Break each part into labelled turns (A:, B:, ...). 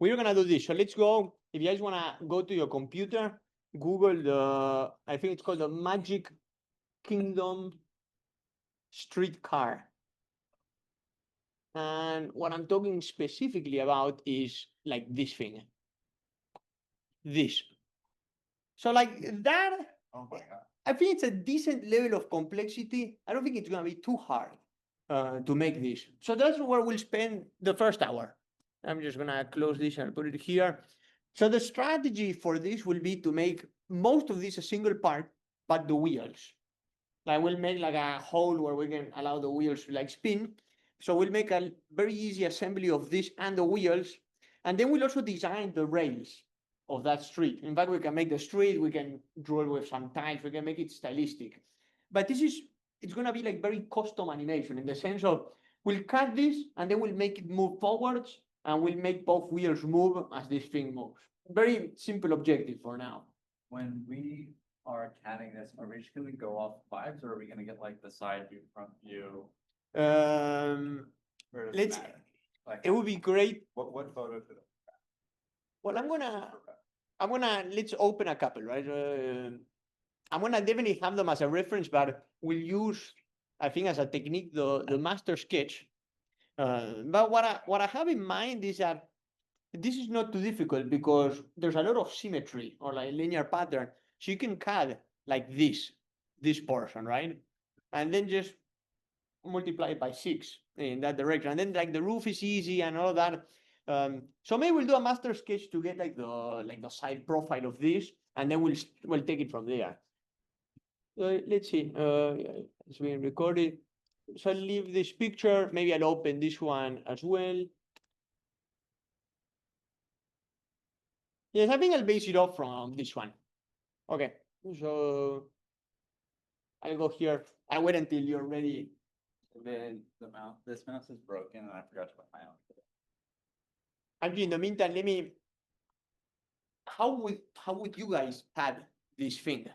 A: we're gonna do this. So let's go. If you guys wanna go to your computer, Google the, I think it's called the Magic Kingdom streetcar. And what I'm talking specifically about is like this thing. This. So like that,
B: Oh my God.
A: I think it's a decent level of complexity. I don't think it's gonna be too hard to make this. So that's where we'll spend the first hour. I'm just gonna close this and put it here. So the strategy for this will be to make most of this a single part, but the wheels. Like we'll make like a hole where we can allow the wheels to like spin. So we'll make a very easy assembly of this and the wheels. And then we'll also design the rails of that street. In fact, we can make the street, we can draw it with some tiles, we can make it stylistic. But this is, it's gonna be like very custom animation in the sense of we'll cut this and then we'll make it move forwards and we'll make both wheels move as this thing moves. Very simple objective for now.
B: When we are CADing this, are we just gonna go off vibes or are we gonna get like the side view, front view? Or does it
A: Let's,
B: matter? Like,
A: it would be great.
B: what photo should it?
A: Well, let's open a couple, right? I'm gonna definitely have them as a reference, but we'll use, I think, as a technique, the master sketch. But what I have in mind is that this is not too difficult because there's a lot of symmetry or like linear pattern. So you can CAD like this portion, right? And then just multiply it by 6 in that direction. And then like the roof is easy and all that. So maybe we'll do a master sketch to get like the side profile of this, and then we'll take it from there. Let's see. It's being recorded. So I'll leave this picture. Maybe I'll open this one as well. Yes, I think I'll base it off from this one. Okay, so I'll go here. I'll wait until you're ready.
B: This mouse is broken and I forgot to put my own.
A: Actually, in the meantime, how would you guys have this thing?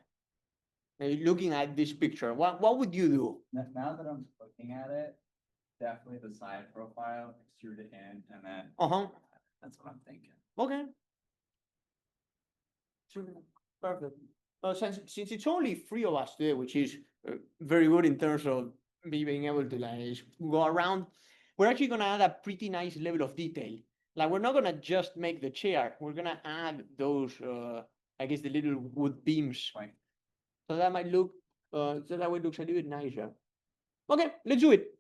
A: Looking at this picture, what would you do?
B: Now that I'm looking at it, definitely the side profile, extrude it in, and then. That's what I'm thinking.
A: Okay. Sure. Perfect. Since it's only 3 of us today, which is very good in terms of being able to like go around, we're actually gonna add a pretty nice level of detail. Like we're not gonna just make the chair, we're gonna add those, I guess the little wood beams.
B: Right.
A: So that might look, so that way it looks a little bit nicer. Okay, let's do it.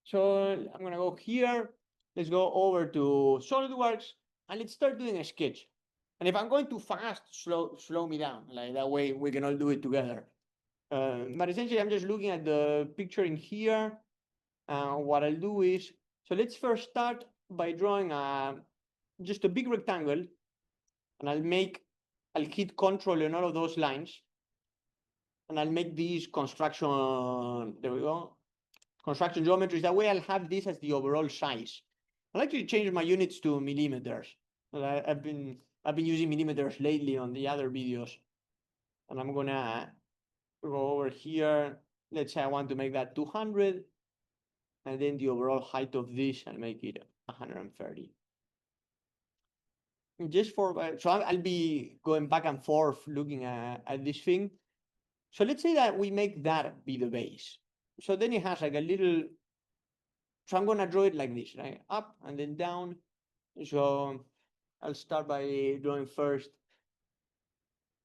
A: So I'm gonna go here. Let's go over to SolidWorks and let's start doing a sketch. And if I'm going too fast, slow me down. Like that way we can all do it together. But essentially I'm just looking at the picture in here. What I'll do is, so let's first start by drawing just a big rectangle, and I'll hit Control on all of those lines, and I'll make these construction, there we go, construction geometries. That way I'll have this as the overall size. I'll actually change my units to millimeters. I've been using millimeters lately on the other videos, and I'm gonna go over here. Let's say I want to make that 200, and then the overall height of this, I'll make it 130. Just for, so I'll be going back and forth looking at this thing. So let's say that we make that be the base. So then it has like a little, so I'm gonna draw it like this, right? Up and then down. So I'll start by drawing first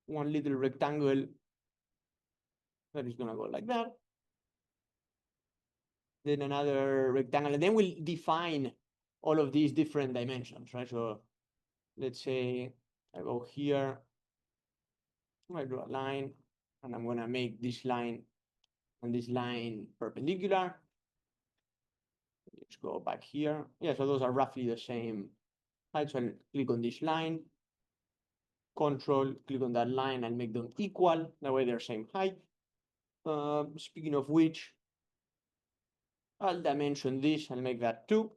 A: one little rectangle that is gonna go like that. Then another rectangle, and then we'll define all of these different dimensions, right? So let's say I go here, I draw a line, and I'm gonna make this line and this line perpendicular. Let's go back here. Yeah, so those are roughly the same height. So I'll click on this line, Control, click on that line, and make them equal. That way they're same height. Speaking of which, I'll dimension this and make that 2.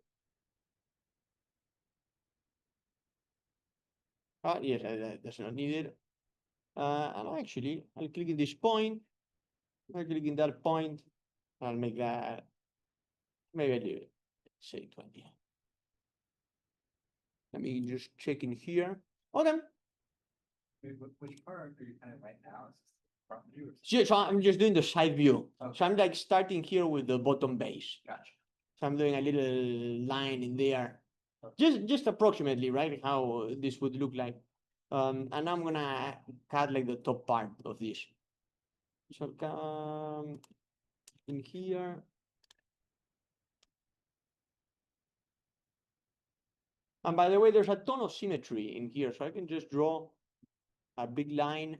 A: Yes, that's not needed. And actually, I'll click in this point. I'll click in that point. I'll make that, maybe I'll leave it, say 20. Let me just check in here. Okay.
B: Which part are you kind of right now? Is this the front view?
A: So I'm just doing the side view.
B: Okay.
A: So I'm like starting here with the bottom base.
B: Gotcha.
A: So I'm doing a little line in there,
B: Okay.
A: just approximately, right? How this would look like. And I'm gonna cut like the top part of this. So come in here. And by the way, there's a ton of symmetry in here, so I can just draw a big line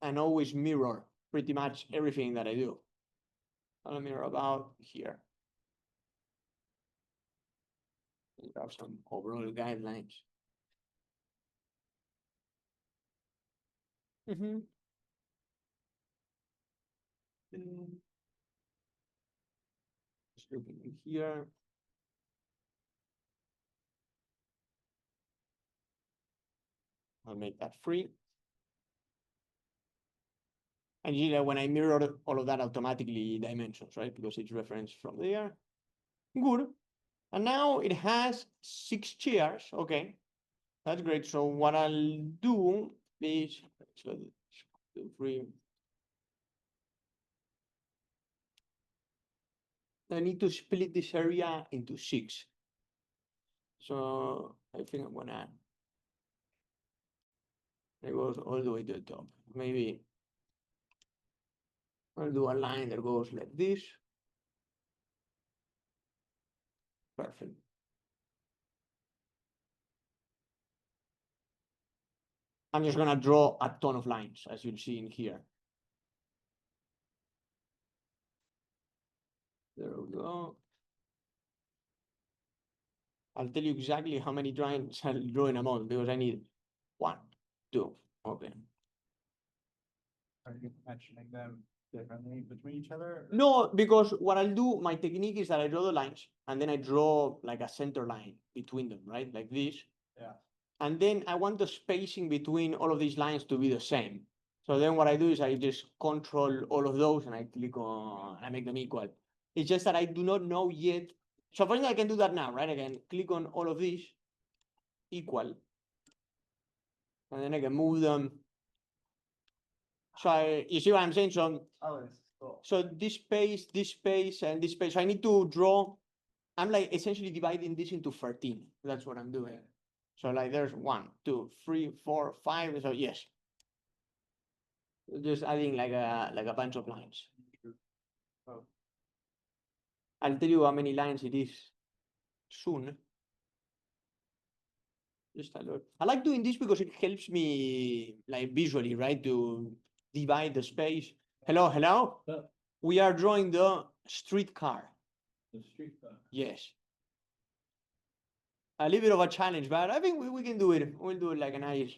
A: and always mirror pretty much everything that I do. I'll mirror about here. We have some overall guidelines. Just looking in here. I'll make that free. And you know, when I mirror all of that automatically dimensions, right? Because it's referenced from there. Good. And now it has 6 chairs. Okay, that's great. So what I'll do is, so 3. I need to split this area into 6. So I think I'm gonna, it goes all the way to the top. Maybe I'll do a line that goes like this. Perfect. I'm just gonna draw a ton of lines, as you'll see in here. There we go. I'll tell you exactly how many lines I'll draw in a month because I need 1, 2. Okay.
B: Are you mentioning them differently between each other?
A: No, because what I'll do, my technique is that I draw the lines and then I draw like a center line between them, right? Like this.
B: Yeah.
A: And then I want the spacing between all of these lines to be the same. So then what I do is I just control all of those and I click on, I make them equal. It's just that I do not know yet. So for instance, I can do that now, right? I can click on all of these, equal. And then I can move them. So you see what I'm saying? So,
B: Oh, this is cool.
A: so this space, and this space. So I need to draw. I'm like essentially dividing this into 13. That's what I'm doing. So like there's 1, 2, 3, 4, 5. So yes. Just adding like a bunch of lines.
B: Oh.
A: I'll tell you how many lines it is soon. Just a lot. I like doing this because it helps me like visually, right? To divide the space. Hello, hello. We are drawing the streetcar.
B: The street car.
A: Yes. A little bit of a challenge, but I think we can do it. We'll do it like a nice.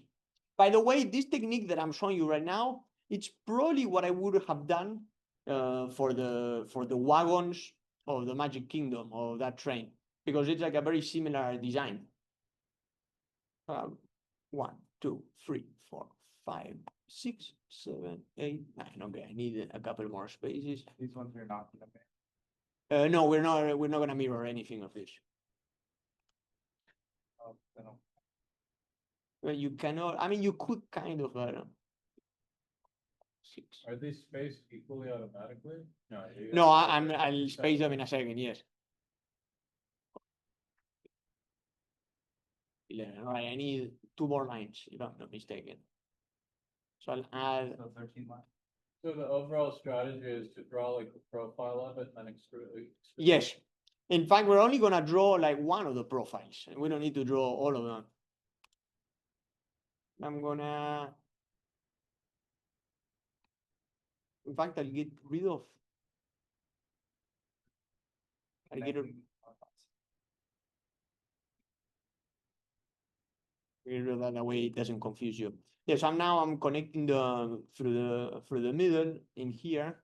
A: By the way, this technique that I'm showing you right now, it's probably what I would have done for the wagons of the Magic Kingdom of that train, because it's like a very similar design. 1, 2, 3, 4, 5, 6, 7, 8, 9. Okay, I need a couple more spaces.
B: These ones are not gonna be.
A: No, we're not gonna mirror anything of this.
B: Oh, they don't.
A: Well, you cannot. I mean, you could kind of. 6.
B: Are these spaced equally automatically? No.
A: No, I'll space them in a second. Yes. 11. All right, I need 2 more lines, if I'm not mistaken. So I'll add.
B: So 13 lines.
C: So the overall strategy is to draw like the profile of it and then extrude.
A: Yes. In fact, we're only gonna draw like one of the profiles, and we don't need to draw all of them. I'm gonna. In fact, I'll get rid of. I'll get rid of that way it doesn't confuse you. Yes, I'm connecting the through the middle in here.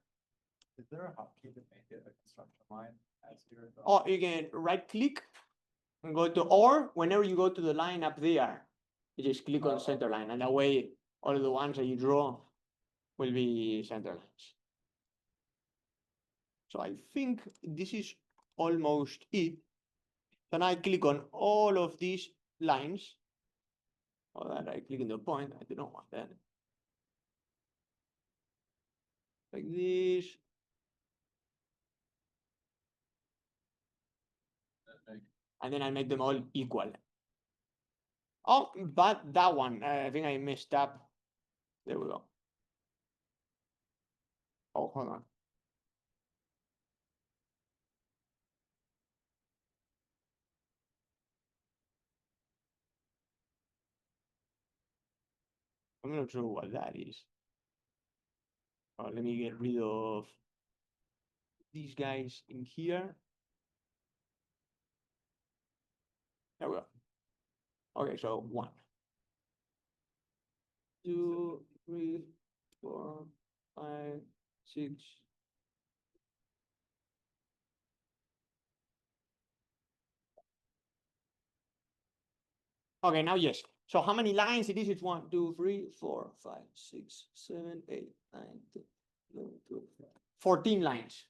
B: Is there a hotkey to make it a construction line as your?
A: Oh, you can right click and go to, or whenever you go to the line up there, you just click on center line, and that way all of the ones that you draw will be center lines. So I think this is almost it. Then I click on all of these lines. Or that I click on the point, I do not want that. Like this. And then I make them all equal. Oh, but that one, I think I messed up. There we go. Oh, hold on. I'm not sure what that is. Oh, let me get rid of these guys in here. There we go. Okay, so 1, 2, 3, 4, 5, 6. Okay, now yes. So how many lines it is? It's 1, 2, 3, 4, 5, 6, 7, 8, 9, 10, 11, 12, 14 lines.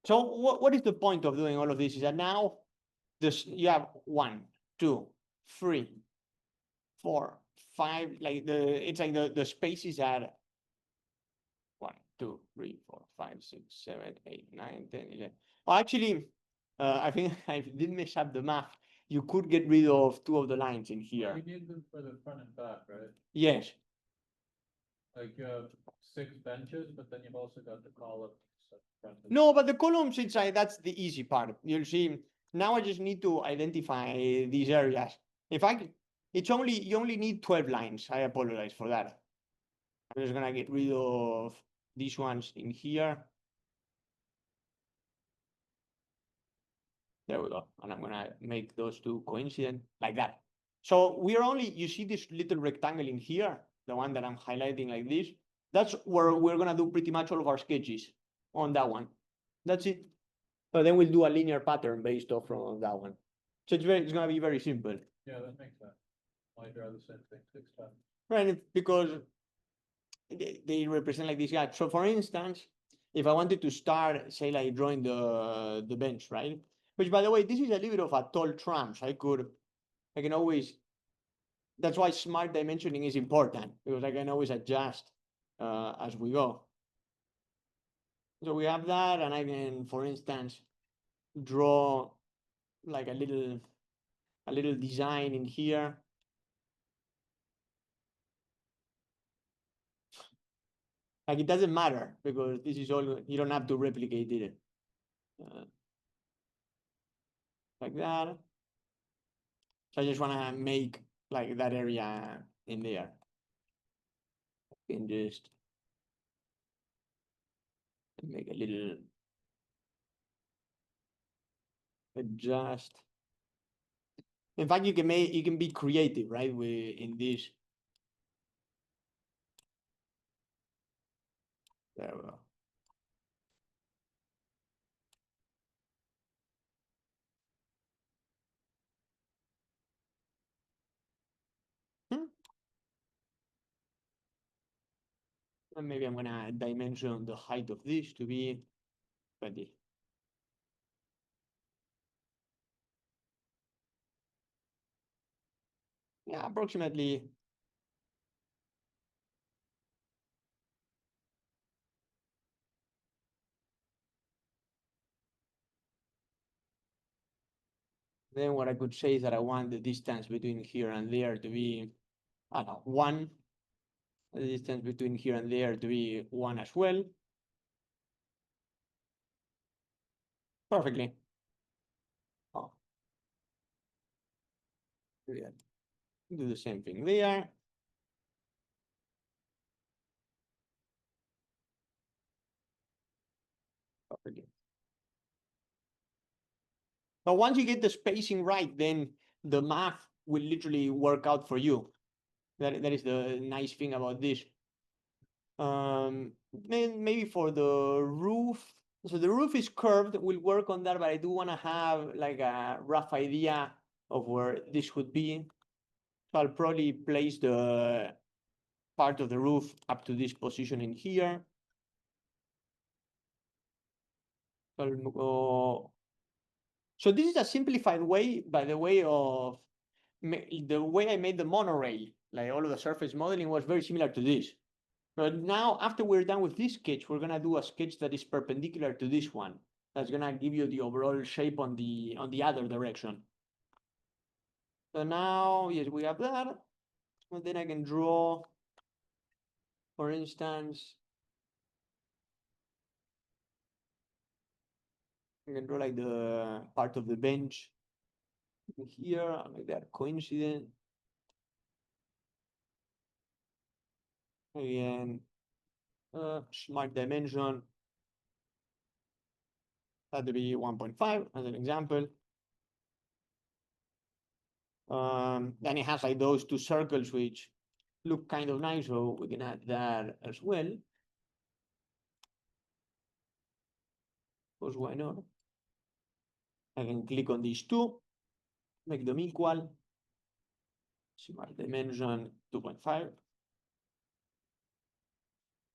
A: So what is the point of doing all of this? Is that now this you have 1, 2, 3, 4, 5, like it's like the spaces are 1, 2, 3, 4, 5, 6, 7, 8, 9, 10, 11. Oh, actually, I think I did mess up the math. You could get rid of 2 of the lines in here.
C: You need them for the front and back, right?
A: Yes.
C: Like you have 6 benches, but then you've also got the columns.
A: No, but the columns inside, that's the easy part. You'll see, now I just need to identify these areas. In fact, you only need 12 lines. I apologize for that. I'm just gonna get rid of these ones in here. There we go. And I'm gonna make those 2 coincident like that. So we're only, you see this little rectangle in here, the one that I'm highlighting like this. That's where we're gonna do pretty much all of our sketches on that one. That's it. But then we'll do a linear pattern based off from that one. So it's gonna be very simple.
C: Yeah, that makes sense. Why draw the same thing 6 times?
A: Right, because they represent like this guy. So for instance, if I wanted to start, say like drawing the bench, right? Which by the way, this is a little bit of a tall tram. So I can always, that's why smart dimensioning is important, because I can always adjust as we go. So we have that, and I can, for instance, draw like a little design in here. Like it doesn't matter because this is all, you don't have to replicate it. Like that. So I just want to make like that area in there. And just make a little adjust. In fact, you can be creative, right? In this. There we go. And maybe I'm gonna dimension the height of this to be 20. Yeah, approximately. Then what I could say is that I want the distance between here and there to be, I don't know, 1. The distance between here and there to be 1 as well. Perfectly. Oh. Yeah. Do the same thing there. Perfectly. But once you get the spacing right, then the math will literally work out for you. That is the nice thing about this. Maybe for the roof. So the roof is curved. We'll work on that, but I do want to have like a rough idea of where this would be. So I'll probably place the part of the roof up to this position in here. I'll go So this is a simplified way, by the way, of the way I made the monorail. Like all of the surface modeling was very similar to this. But now, after we're done with this sketch, we're gonna do a sketch that is perpendicular to this one. That's gonna give you the overall shape on the other direction. So now, yes, we have that. And then I can draw, for instance, I can draw like the part of the bench here. I'll make that coincident. Again, smart dimension. That would be 1.5 as an example. Then it has like those two circles which look kind of nice, so we can add that as well. Because why not? I can click on these two, make them equal. Smart dimension 2.5.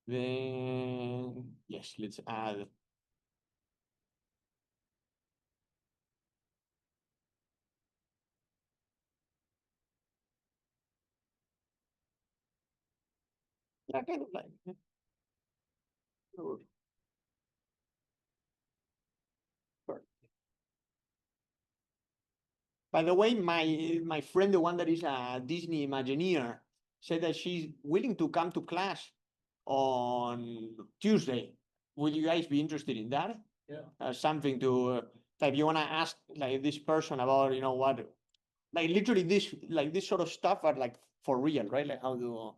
A: Then, yes, let's add. Yeah, kind of like. Sure. By the way, my friend, the one that is a Disney Imagineer, said that she's willing to come to class on Tuesday. Would you guys be interested in that?
C: Yeah.
A: Something to like you want to ask like this person about what like literally this sort of stuff are like for real, right? Like how do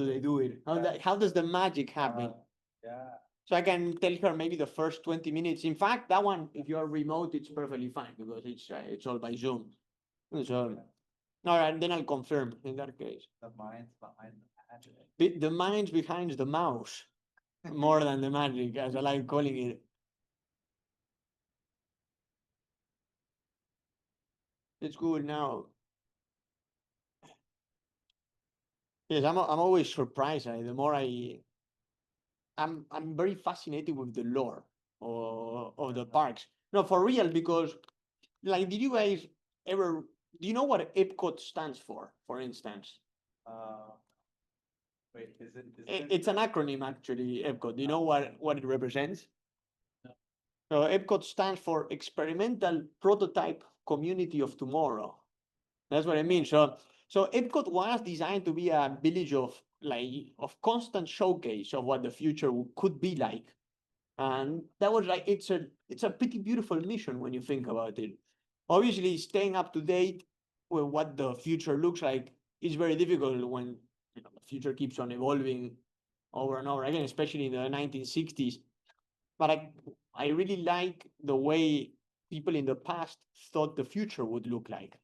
A: they do it? How does the magic happen?
B: Yeah.
A: So I can tell her maybe the first 20 minutes. In fact, that one, if you're remote, it's perfectly fine because it's all by Zoom. So, all right, then I'll confirm in that case.
B: The minds behind the magic.
A: The minds behind the mouse, more than the magic, as I like calling it. It's good now. Yes, I'm always surprised. The more I'm very fascinated with the lore of the parks. No, for real, because like, did you guys ever? Do you know what Epcot stands for instance?
B: Wait, is it?
A: It's an acronym actually. Epcot. Do you know what it represents?
C: No.
A: So Epcot stands for Experimental Prototype Community of Tomorrow. That's what I mean. So Epcot was designed to be a village of constant showcase of what the future could be like. And that was like it's a pretty beautiful mission when you think about it. Obviously, staying up to date with what the future looks like is very difficult when the future keeps on evolving over and over again, especially in the 1960s. But I really like the way people in the past thought the future would look like.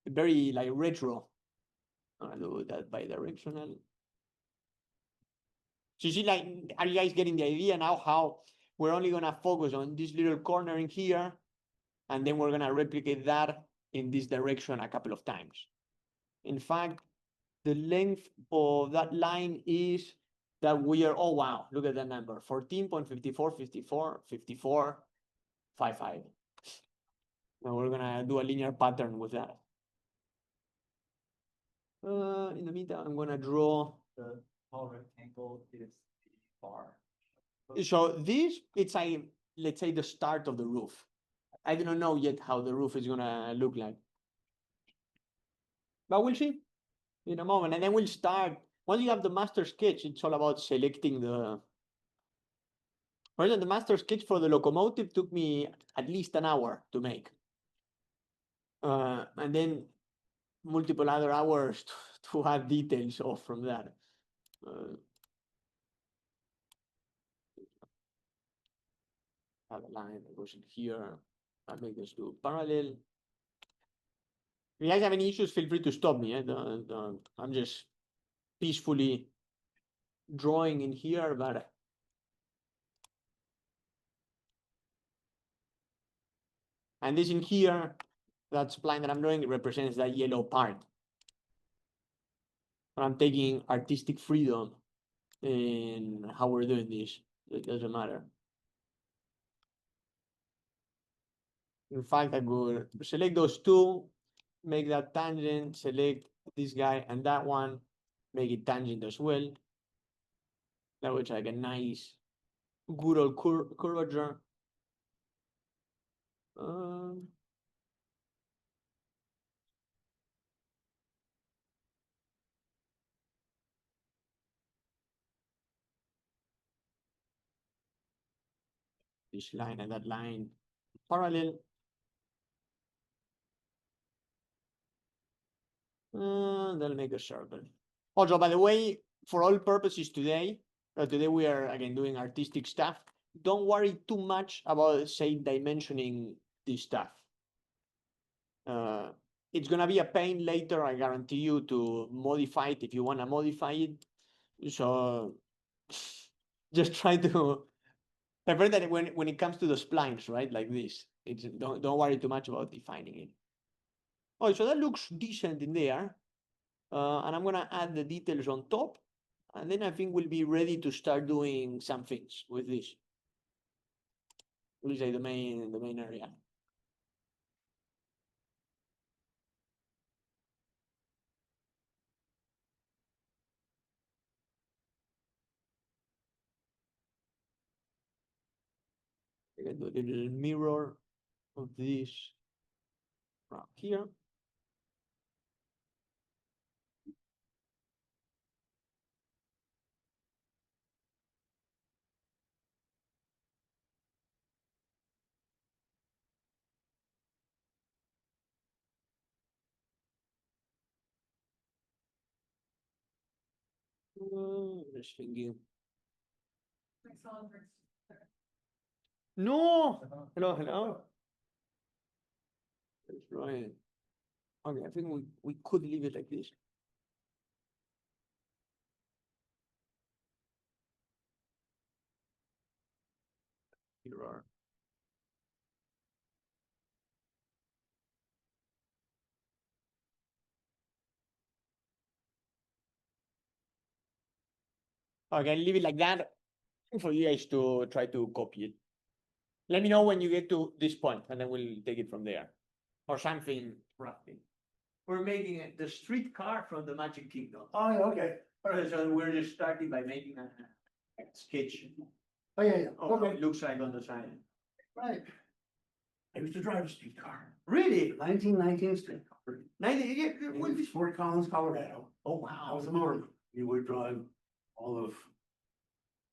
A: Very like retro. I'll do that bidirectional. So you see, like, are you guys getting the idea now how we're only gonna focus on this little corner in here, and then we're gonna replicate that in this direction a couple of times. In fact, the length of that line is that we are, oh wow, look at that number, 14.54545455. Now we're gonna do a linear pattern with that. In the meantime, I'm gonna draw
B: The tall rectangle is the bar.
A: So this, it's let's say the start of the roof. I don't know yet how the roof is gonna look like. But we'll see in a moment. And then we'll start, once you have the master sketch, it's all about selecting for example, the master sketch for the locomotive took me at least an hour to make. And then multiple other hours to have details off from that. Have a line that goes in here. I'll make those two parallel. If you guys have any issues, feel free to stop me. I'm just peacefully drawing in here, but and this in here, that spline that I'm drawing, it represents that yellow part. But I'm taking artistic freedom in how we're doing this. It doesn't matter. In fact, I could select those two, make that tangent, select this guy and that one, make it tangent as well. That was like a nice, good old curvature. Um, this line and that line parallel. That'll make a circle. Also, by the way, for all purposes today, today we are again doing artistic stuff. Don't worry too much about, say, dimensioning this stuff. It's gonna be a pain later, I guarantee you, to modify it if you wanna modify it. So just try to prefer that when it comes to the splines, right? Like this, it's don't worry too much about defining it. Oh, so that looks decent in there. And I'm gonna add the details on top, and then I think we'll be ready to start doing some things with this. This is like the main area. I can do a little mirror of this right here. Just thinking. No. Hello. That's right. Okay, I think we could leave it like this. Mirror. Okay, leave it like that for you guys to try to copy it. Let me know when you get to this point, and then we'll take it from there, or something roughly. We're making it the streetcar from the Magic Kingdom.
D: Oh, yeah, okay.
A: Alright, so we're just starting by making a sketch
D: Oh, yeah,
A: of what
D: okay,
A: it looks like on the side.
D: right. I used to drive a streetcar,
A: Really?
D: 1919 streetcar.
A: 90, yeah,
D: In
A: what is-
D: Fort Collins, Colorado.
A: Oh,
D: I
A: wow.
D: was a motorman. You would drive all of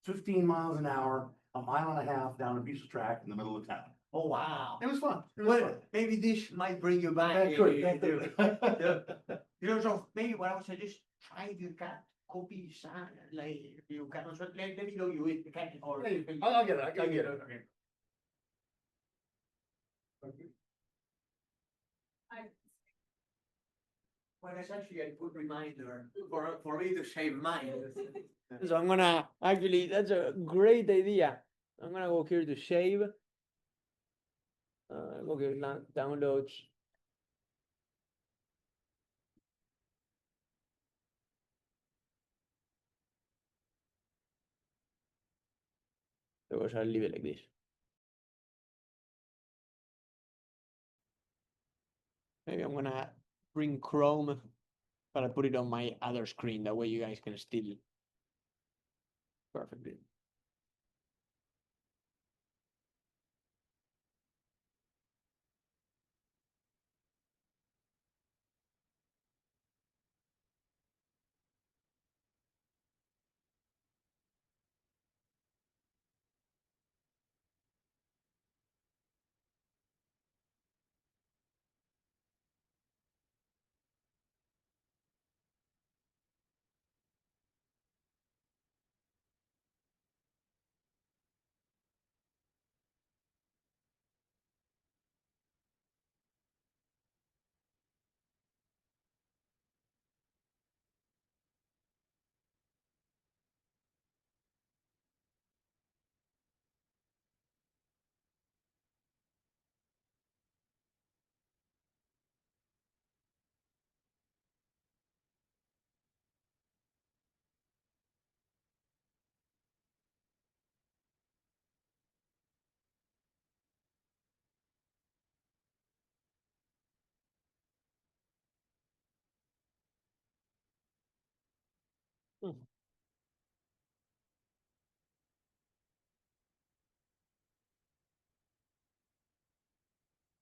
D: 15 miles an hour, a mile and a half down a piece of track in the middle of town.
A: Oh, wow.
D: It was fun. It was
A: Well,
D: fun.
A: maybe this might bring you back.
D: That could, that could.
A: You know, so maybe what I would suggest, try if you can copy some, like, you can also, let me know you it, can, or.
D: Hey, I'll get it, I'll get it.
A: Okay. Well, that's actually a good reminder for me to save mine. So I'm gonna, actually, that's a great idea. I'm gonna go here to save. Go here, downloads. So I'll leave it like this. Maybe I'm gonna bring Chrome, but I put it on my other screen. That way you guys can still perfectly.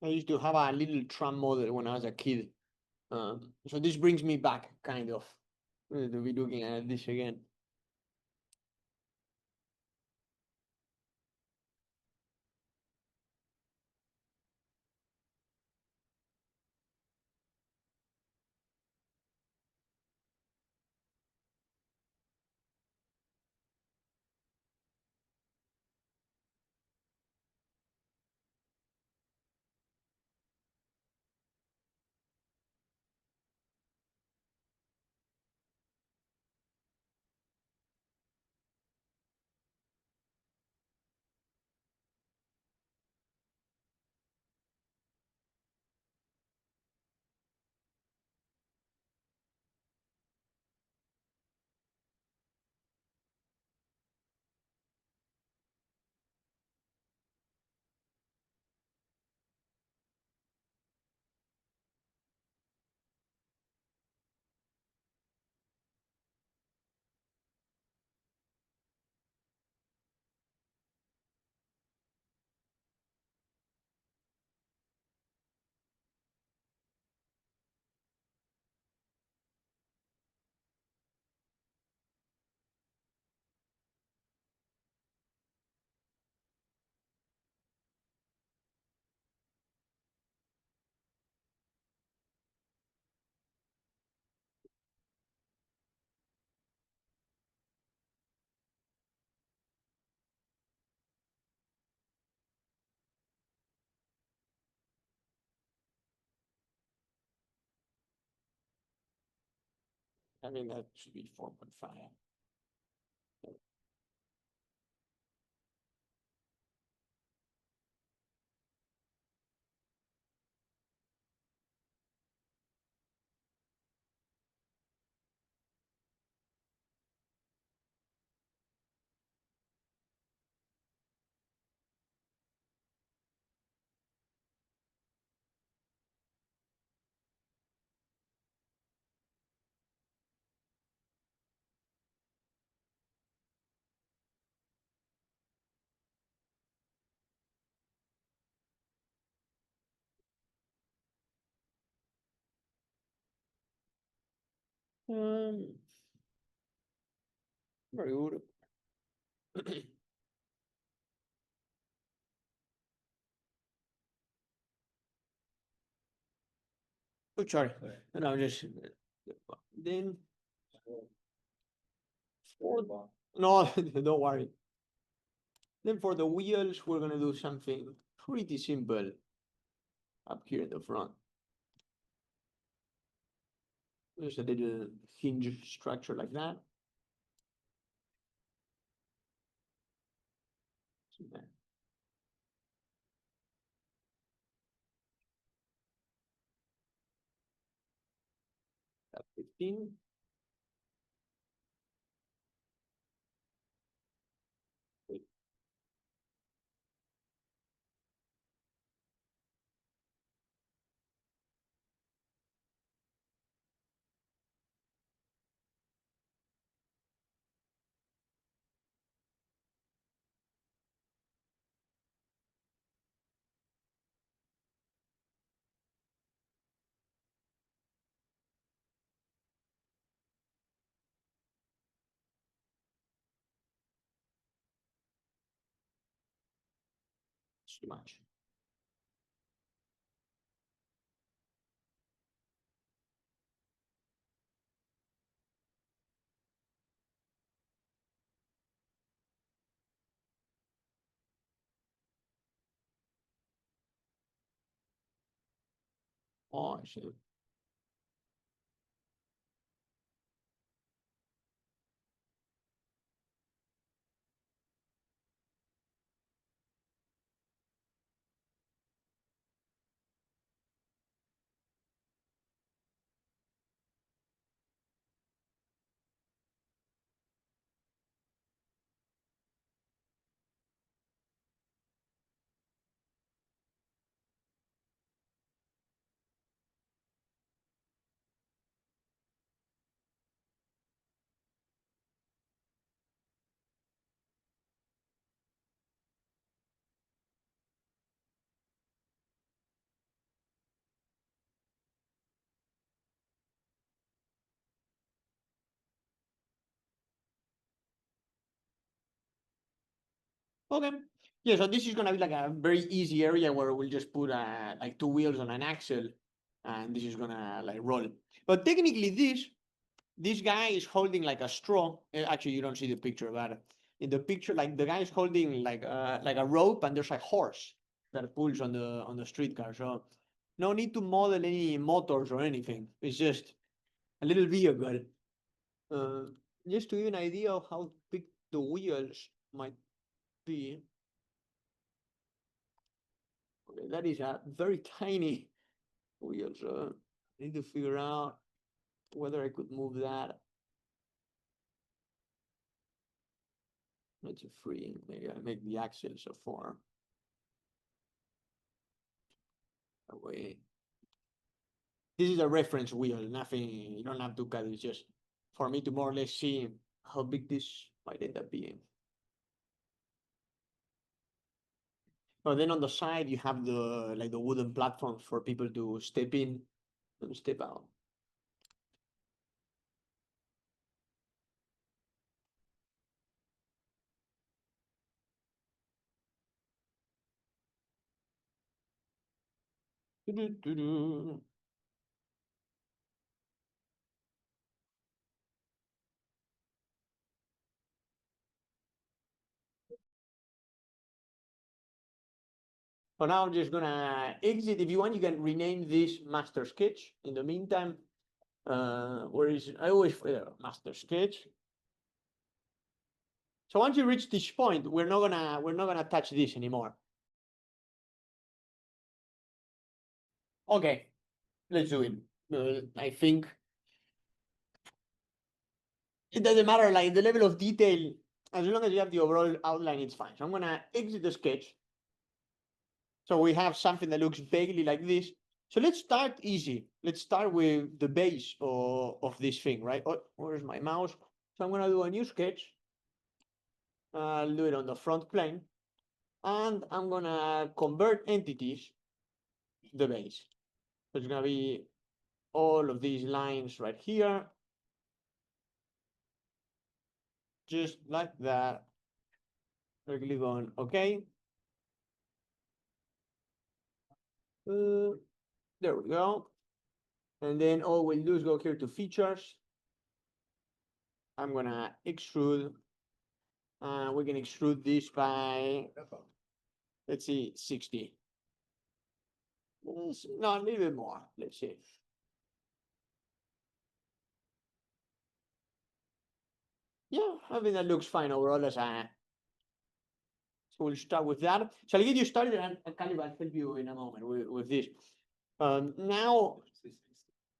A: I used to have a little tram model when I was a kid. So this brings me back, kind of, to be looking at this again. I mean, that should be 4.5. Um, Very good. Oh, sorry. No, just then no, don't worry. Then for the wheels, we're gonna do something pretty simple up here in the front. There's a little hinge structure like that. At 15. It's too much. Oh, I see. Okay. Yeah, so this is gonna be like a very easy area where we'll just put like two wheels on an axle, and this is gonna like roll. But technically, this guy is holding like a straw. Actually, you don't see the picture, but in the picture, like the guy is holding like a rope, and there's a horse that pulls on the streetcar. So no need to model any motors or anything. It's just a little vehicle. Just to give an idea of how big the wheels might be. Okay, that is a very tiny wheel, so I need to figure out whether I could move that. That's a free. Maybe I make the axle so far. That way. This is a reference wheel, nothing, you don't have to cut, it's just for me to more or less see how big this might end up being. But then on the side, you have the like the wooden platforms for people to step in and step out. Doo-doo-doo-doo. For now, I'm just gonna exit. If you want, you can rename this master sketch. In the meantime, where is I always master sketch. So once you reach this point, we're not gonna touch this anymore. Okay, let's do it. I think it doesn't matter, like the level of detail, as long as you have the overall outline, it's fine. So I'm gonna exit the sketch. So we have something that looks vaguely like this. So let's start easy. Let's start with the base of this thing, right? Oh, where's my mouse? So I'm gonna do a new sketch. I'll do it on the front plane. And I'm gonna convert entities the base. So it's gonna be all of these lines right here. Just like that. I click on OK. There we go. And then all we'll do is go here to features. I'm gonna extrude. We can extrude this by, let's see, 60. No, a little bit more. Let's see. Yeah, I think that looks fine overall as a. So we'll start with that. So I'll get you started, and Caleb will help you in a moment with this. Now,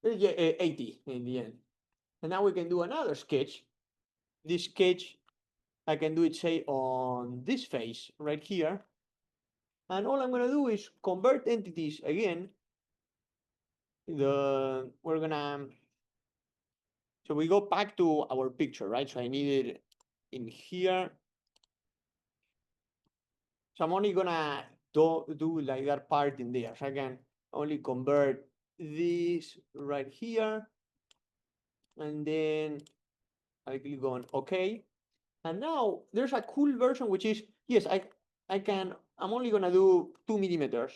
A: yeah, 80 in the end. And now we can do another sketch. This sketch, I can do it, say, on this face right here. And all I'm going to do is convert entities again. We're going to, so we go back to our picture, right? So I need it in here. So I'm only going to do like that part in there. So I can only convert this right here. And then I click on OK. And now there's a cool version, which is, yes, I'm only gonna do 2 millimeters.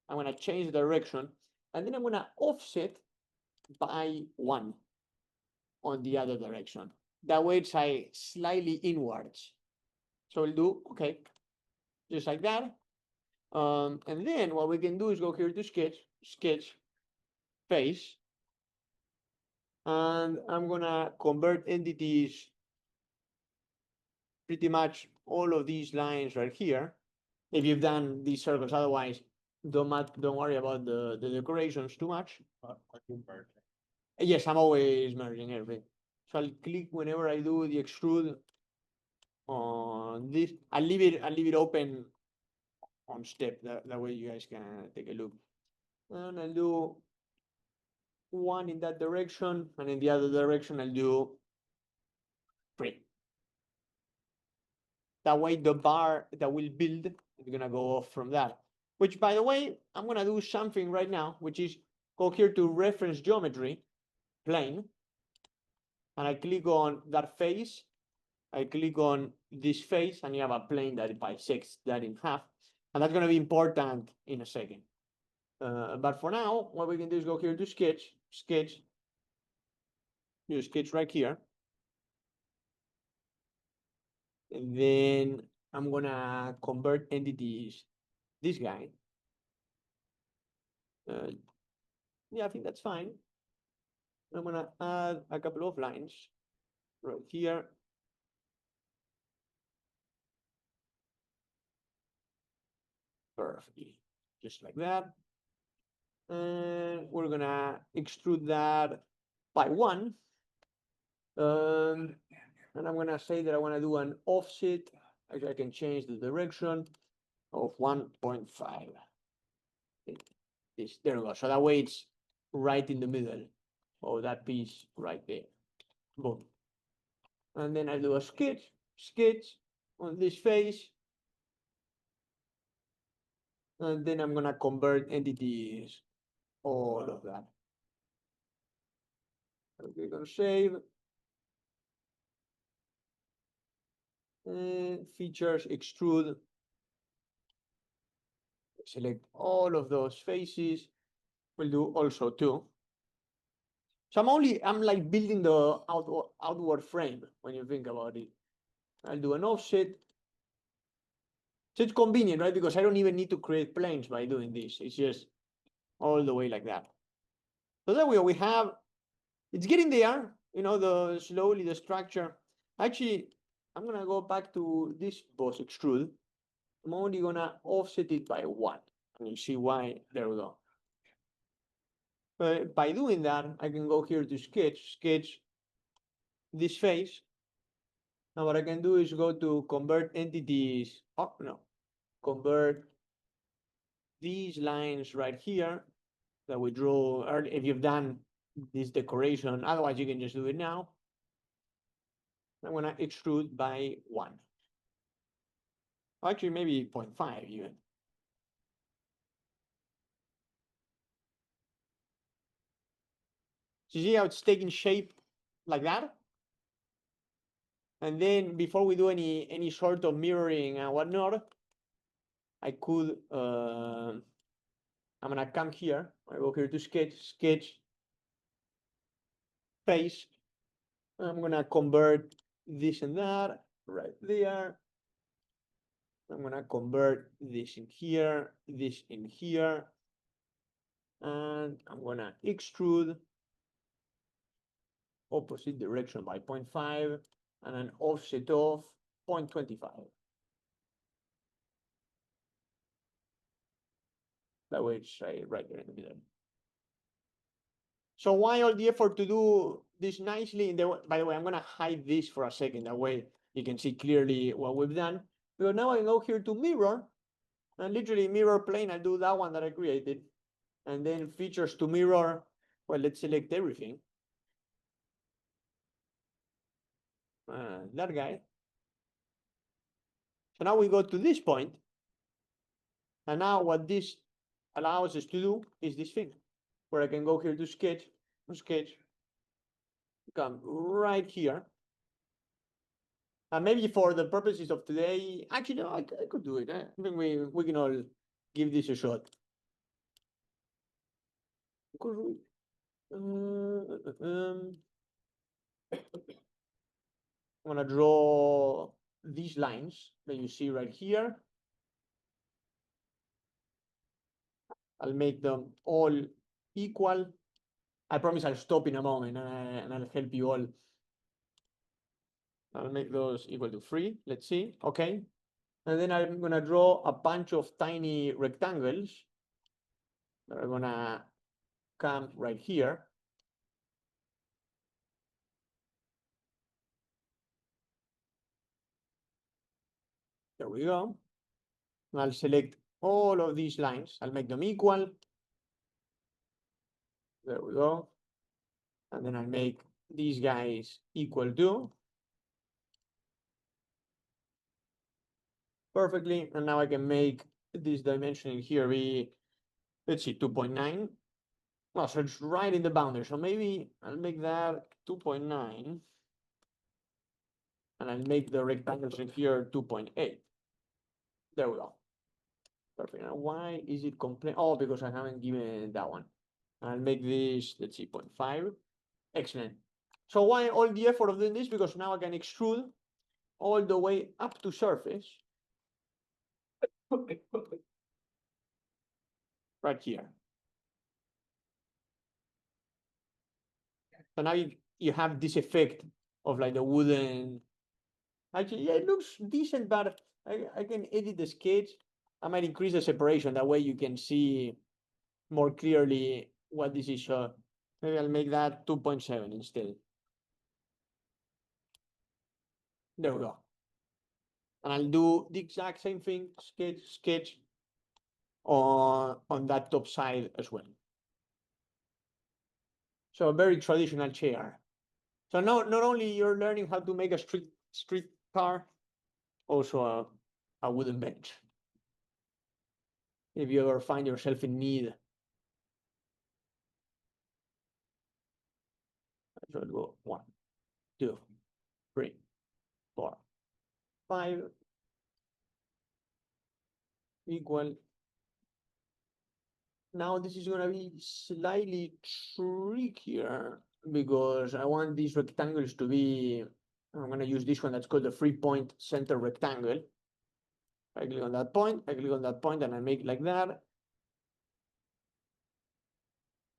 A: I'm gonna change the direction, and then I'm gonna offset by 1 on the other direction. That way it's slightly inwards. So we'll do, okay, just like that. And then what we can do is go here to sketch, face. And I'm gonna convert entities pretty much all of these lines right here. If you've done these circles, otherwise, don't worry about the decorations too much. Yes, I'm always merging everything. So I'll click whenever I do the extrude on this. I'll leave it open on step. That way you guys can take a look. And I'll do 1 in that direction, and in the other direction I'll do 3. That way the bar that will build is gonna go off from that. Which, by the way, I'm gonna do something right now, which is go here to reference geometry, plane, and I click on that face. I click on this face and you have a plane that bisects that in half. And that's going to be important in a second. But for now, what we can do is go here to sketch, new sketch right here. And then I'm gonna convert entities, this guy. Yeah, I think that's fine. I'm gonna add a couple of lines right here. Perfectly, just like that. And we're gonna extrude that by 1. And I'm gonna say that I wanna do an offset. Actually, I can change the direction of 1.5. There we go. So that way it's right in the middle of that piece right there. Boom. And then I do a sketch on this face. And then I'm gonna convert entities, all of that. Okay, gonna save. And features, extrude. Select all of those faces. We'll do also 2. So I'm like building the outward frame when you think about it. I'll do an offset. So it's convenient, right? Because I don't even need to create planes by doing this. It's just all the way like that. So that way we have, it's getting there, slowly the structure. Actually, I'm gonna go back to this boss extrude. I'm only gonna offset it by 1. And you see why, there we go. By doing that, I can go here to sketch this face. Now what I can do is go to convert entities. Oh, no. Convert these lines right here that we draw earlier. If you've done this decoration, otherwise you can just do it now. I'm gonna extrude by 1. Actually, maybe 0.5 even. So you see how it's taking shape like that? And then before we do any sort of mirroring and whatnot, I could, I'm gonna come here, I go here to sketch, face. I'm gonna convert this and that right there. I'm gonna convert this in here, this in here. And I'm gonna extrude opposite direction by 0.5 and an offset of 0.25. That way it's right there in the middle. So why all the effort to do this nicely? By the way, I'm gonna hide this for a second. That way you can see clearly what we've done. Because now I can go here to mirror and literally mirror plane. I'll do that one that I created. And then features to mirror. Well, let's select everything. That guy. So now we go to this point. And now what this allows us to do is this thing, where I can go here to sketch, come right here. And maybe for the purposes of today, actually, no, I could do it. I think we can all give this a shot. I'm gonna draw these lines that you see right here. I'll make them all equal. I promise I'll stop in a moment and I'll help you all. I'll make those equal to 3. Let's see. Okay. And then I'm gonna draw a bunch of tiny rectangles that are gonna come right here. There we go. And I'll select all of these lines. I'll make them equal. There we go. And then I'll make these guys equal to. Perfectly. And now I can make this dimension in here be, let's see, 2.9. Well, so it's right in the boundary. So maybe I'll make that 2.9. And and I'll make the rectangles in here 2.8. There we go. Perfect. Now, why is it complain? Oh, because I haven't given that one. I'll make this, let's see, 0.5. Excellent. So why all the effort of doing this? Because now I can extrude all the way up to surface. Right here. So now you have this effect of like the wooden. Actually, yeah, it looks decent, but I can edit the sketch. I might increase the separation. That way you can see more clearly what this is. Maybe I'll make that 2.7 instead. There we go. And I'll do the exact same thing, sketch on that top side as well. So a very traditional chair. So now not only you're learning how to make a street car, also a wooden bench. If you ever find yourself in need. So I'll go 1, 2, 3, 4, 5 equal. Now this is gonna be slightly trickier because I want these rectangles to be, I'm gonna use this one that's called the 3-point center rectangle. I click on that point, I click on that point, and I make like that.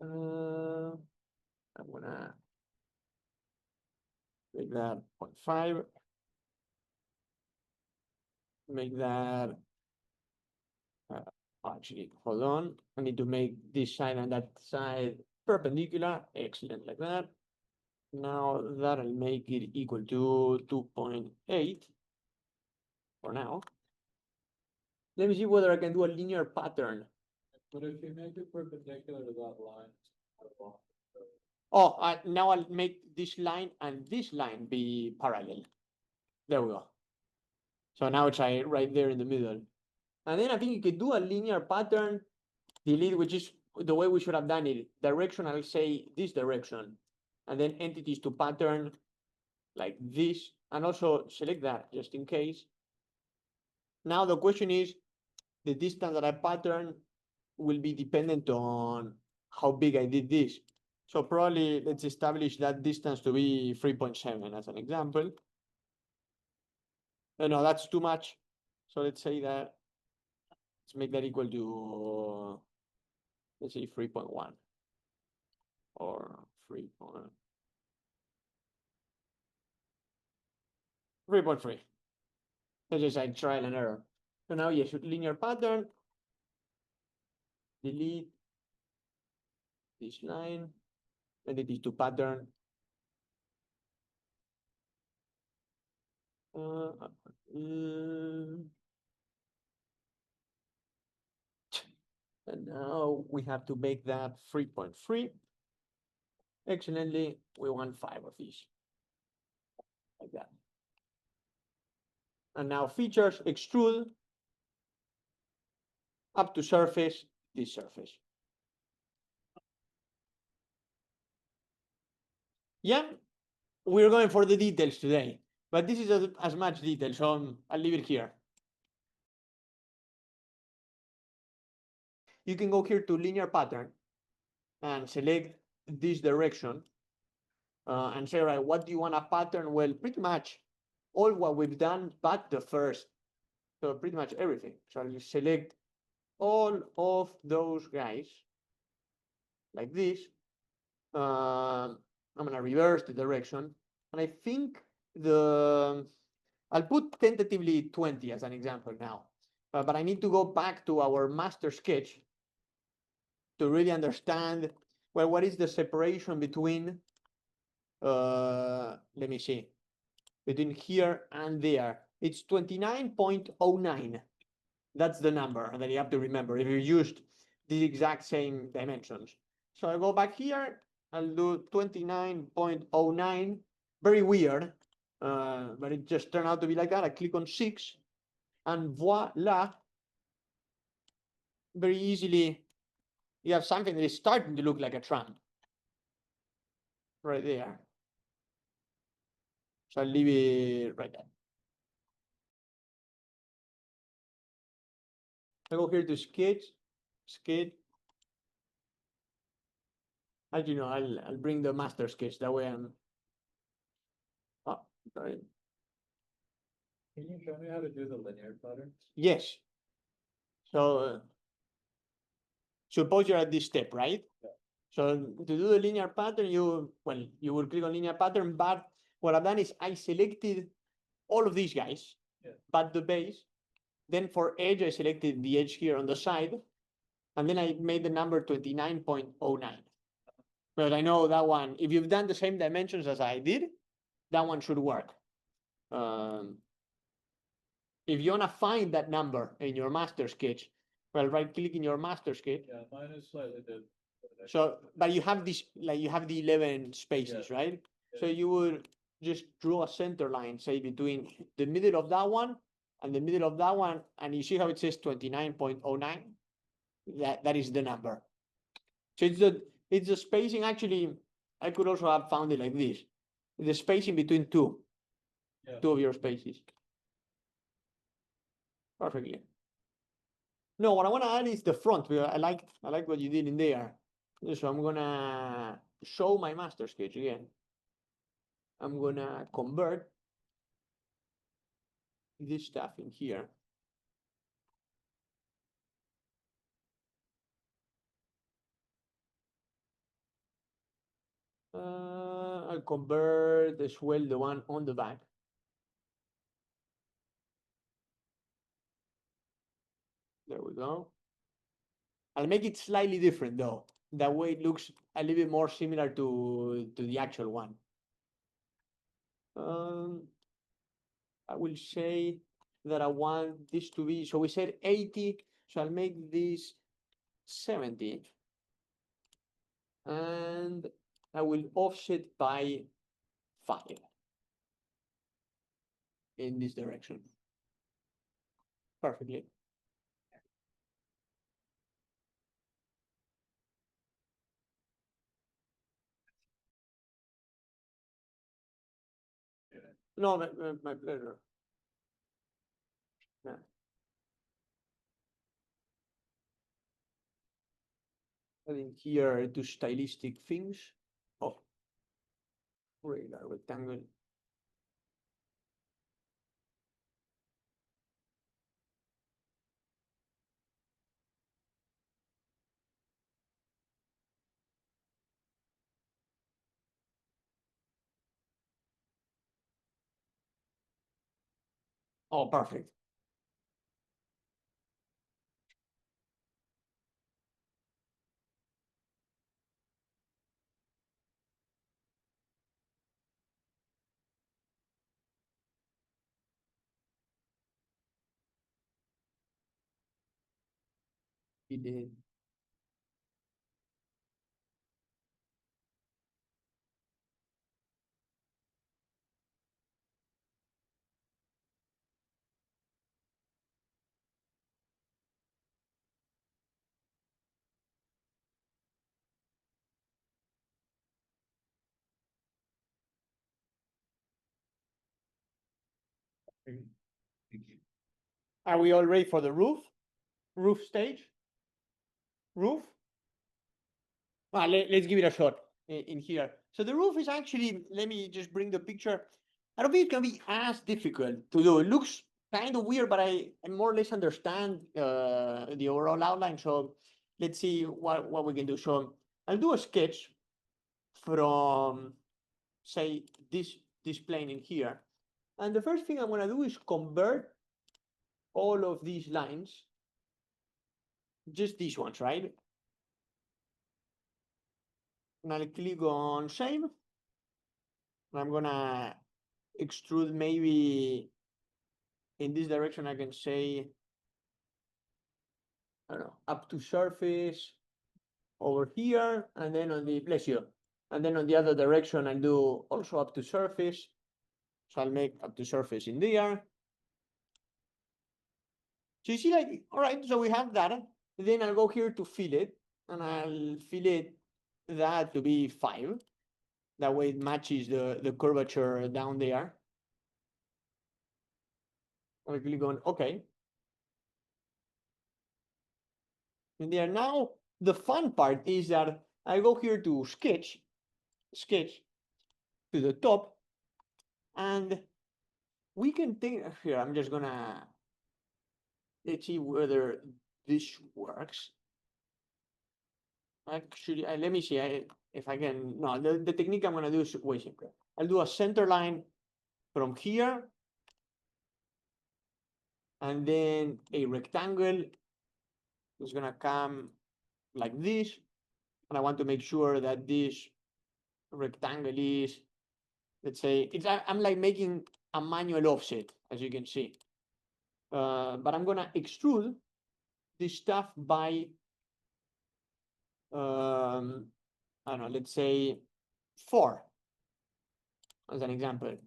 A: I'm gonna make that 0.5. Make that, actually, hold on. I need to make this side and that side perpendicular. Excellent, like that. Now that'll make it equal to 2.8 for now. Let me see whether I can do a linear pattern.
C: But if you make it perpendicular to that line.
A: Oh, now I'll make this line and this line be parallel. There we go. So now it's right there in the middle. And then I think you could do a linear pattern, delete, which is the way we should have done it. Direction, I'll say this direction. And then entities to pattern like this. And also select that just in case. Now the question is, the distance that I pattern will be dependent on how big I did this. So probably let's establish that distance to be 3.7 as an example. No, that's too much. So let's say that, let's make that equal to, let's say 3.1 or 3.3. Let's just like trial and error. So now, yes, linear pattern, delete this line, and it is to pattern. And now we have to make that 3.3. Excellently, we want 5 of these. Like that. And now features, extrude up to surface, this surface. Yeah, we're going for the details today, but this is as much detail, so I'll leave it here. You can go here to linear pattern and select this direction and say, right, what do you want a pattern? Well, pretty much all what we've done, but the first. So pretty much everything. So I'll just select all of those guys like this. I'm gonna reverse the direction. And I think I'll put tentatively 20 as an example now. But I need to go back to our master sketch to really understand, well, what is the separation between, let me see, between here and there. It's 29.09. That's the number that you have to remember if you used the exact same dimensions. So I go back here, I'll do 29.09. Very weird, but it just turned out to be like that. I click on 6, and voila. Very easily, you have something that is starting to look like a tram. Right there. So I'll leave it right there. I go here to sketch. As you know, I'll bring the master sketch. That way I'm. Oh, sorry.
C: Can you show me how to do the linear pattern?
A: Yes. So suppose you're at this step, right?
C: Yeah.
A: So to do the linear pattern, you will click on linear pattern, but what I've done is I selected all of these guys,
C: Yeah.
A: but the base. Then for edge, I selected the edge here on the side, and then I made the number 29.09. But I know that one, if you've done the same dimensions as I did, that one should work. If you wanna find that number in your master sketch, well, right click in your master sketch.
C: Yeah, mine is slightly different.
A: So, but you have this, like you have the 11 spaces,
C: Yeah.
A: right?
C: Yeah.
A: So you would just draw a center line, say between the middle of that one and the middle of that one, and you see how it says 29.09? That is the number. So it's the spacing. Actually, I could also have found it like this. The spacing between two of your spaces. Perfectly. No, what I want to add is the front. Because I like what you did in there. So I'm gonna show my master sketch again. I'm gonna convert this stuff in here. I'll convert as well the one on the back. There we go. I'll make it slightly different though. That way it looks a little bit more similar to the actual one. I will say that I want this to be, so we said 80, so I'll make this 70. And I will offset by 5 in this direction. Perfectly. No, my pleasure. Yeah. Adding here to stylistic things. Oh, regular rectangle. Oh, perfect. It did. Are we all ready for the roof? Roof stage? Roof? Let's give it a shot in here. So the roof is actually, let me just bring the picture. I don't think it's gonna be as difficult to do. It looks kind of weird, but I more or less understand the overall outline. So let's see what we can do. So I'll do a sketch from, say, this plane in here. And the first thing I'm gonna do is convert all of these lines, just these ones, right? And I'll click on save. And I'm gonna extrude maybe in this direction. I can say, I don't know, up to surface over here, and then on the, bless you, and then on the other direction, I do also up to surface. So I'll make up to surface in there. So you see, like, all right, so we have that. Then I'll go here to fillet, and I'll fillet that to be 5. That way it matches the curvature down there. I click on OK. And there now, the fun part is that I go here to sketch to the top, and we can take here. I'm just gonna let's see whether this works. Actually, let me see if I can. No, the technique I'm gonna do is way simpler. I'll do a center line from here, and then a rectangle is gonna come like this, and I want to make sure that this rectangle is, let's say, I'm like making a manual offset, as you can see. But I'm gonna extrude this stuff by, I don't know, let's say 4, as an example.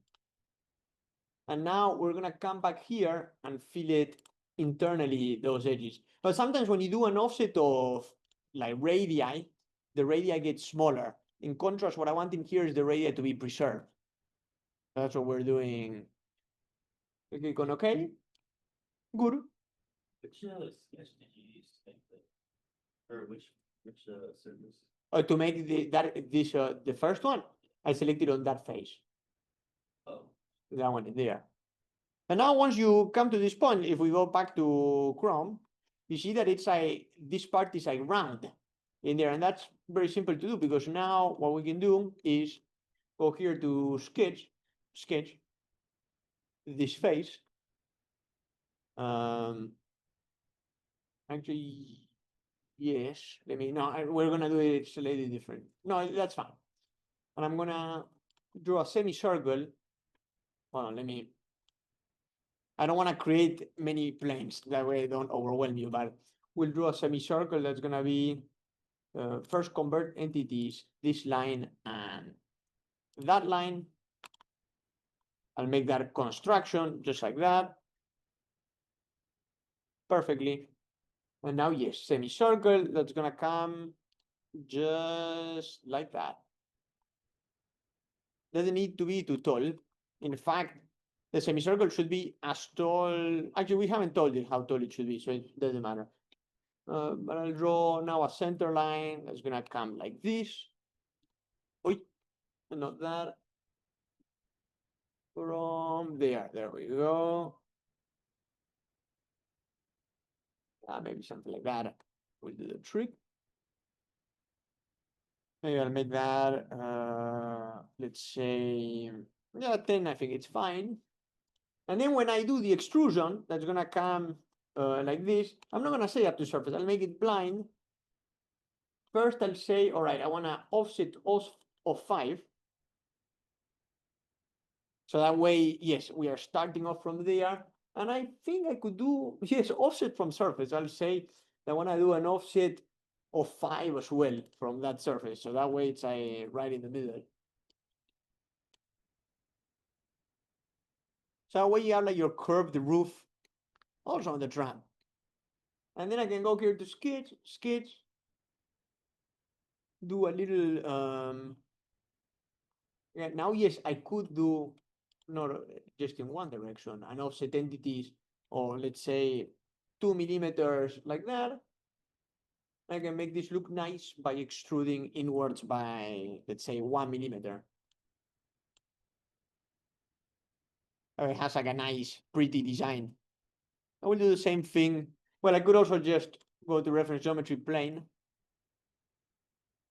A: And now we're gonna come back here and fill it internally, those edges. But sometimes when you do an offset of like radii, the radii get smaller. In contrast, what I want in here is the radii to be preserved. That's what we're doing. We click on OK. Good.
E: Which sketch did you use to make the, or which surface?
A: To make the first one, I selected on that face.
E: Oh,
A: That one there. And now once you come to this point, if we go back to Chrome, you see that it's like, this part is like round in there. And that's very simple to do, because now what we can do is go here to sketch this face. Actually, yes, we're gonna do it slightly different. No, that's fine. And I'm gonna draw a semicircle. Hold on, I don't want to create many planes, that way I don't overwhelm you, but we'll draw a semicircle that's gonna be, first convert entities, this line and that line. I'll make that construction just like that. Perfectly. And now, yes, semicircle, that's gonna come just like that. Doesn't need to be too tall. In fact, the semicircle should be as tall. Actually, we haven't told it how tall it should be, so it doesn't matter. But I'll draw now a center line that's gonna come like this. Oi, not that. From there we go. Maybe something like that will do the trick. Maybe I'll make that, let's say, yeah, 10, I think it's fine. And then when I do the extrusion, that's gonna come like this. I'm not gonna say up to surface, I'll make it blind. First, I'll say, all right, I wanna offset of 5. So that way, yes, we are starting off from there. And I think I could do, yes, offset from surface. I'll say I wanna do an offset of 5 as well from that surface. So that way it's right in the middle. So that way you have like your curved roof also on the tram. And then I can go here to sketch, do a little, yeah, now, yes, I could do not just in one direction, an offset entities, or let's say 2 millimeters like that. I can make this look nice by extruding inwards by, let's say, 1 millimeter. It has like a nice, pretty design. I will do the same thing. Well, I could also just go to reference geometry plane.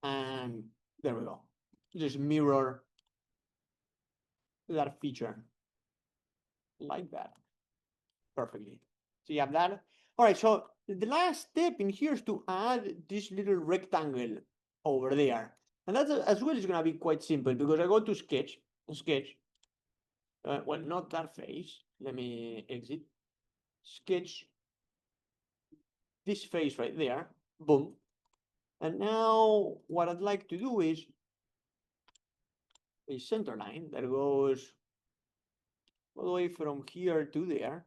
A: And there we go. Just mirror that feature like that perfectly. So you have that. All right, so the last step in here is to add this little rectangle over there. And that as well is going to be quite simple, because I go to sketch, well, not that face. Let me exit. Sketch this face right there. Boom. And now what I'd like to do is a center line that goes all the way from here to there.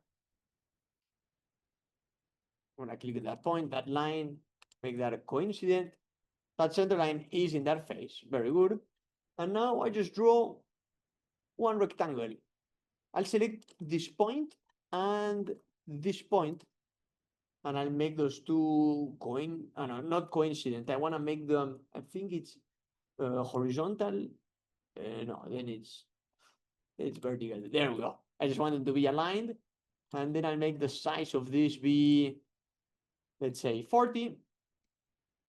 A: I'm gonna click at that point, that line, make that a coincident. That center line is in that face. Very good. And now I just draw one rectangle. I'll select this point and this point, and I'll make those two not coincident. I want to make them, I think it's horizontal. No, then it's vertical. There we go. I just want them to be aligned, and then I'll make the size of this be, let's say 40.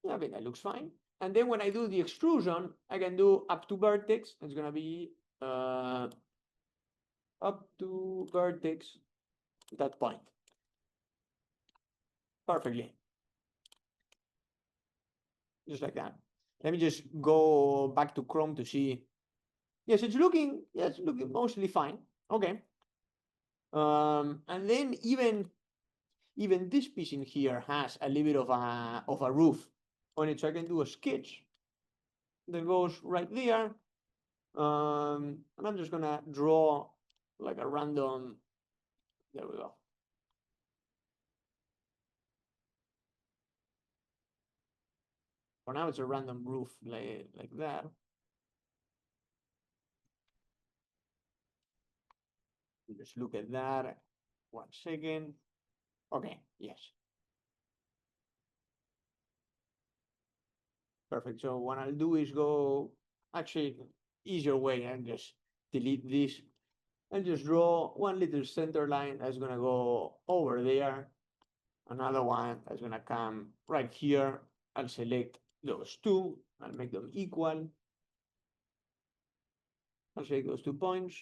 A: Yeah, I think that looks fine. And then when I do the extrusion, I can do up to vertex. It's gonna be up to vertex, that point. Perfectly. Just like that. Let me just go back to Chrome to see. Yes, it's looking mostly fine. Okay. And then even this piece in here has a little bit of a roof on it, so I can do a sketch that goes right there. And I'm just gonna draw like a random. There we go. For now, it's a random roof like that. Just look at that. 1 second. Okay, yes. Perfect. So what I'll do is go, actually, easier way, and just delete this and just draw one little center line that's gonna go over there. Another one that's gonna come right here. I'll select those two. I'll make them equal. I'll select those 2 points.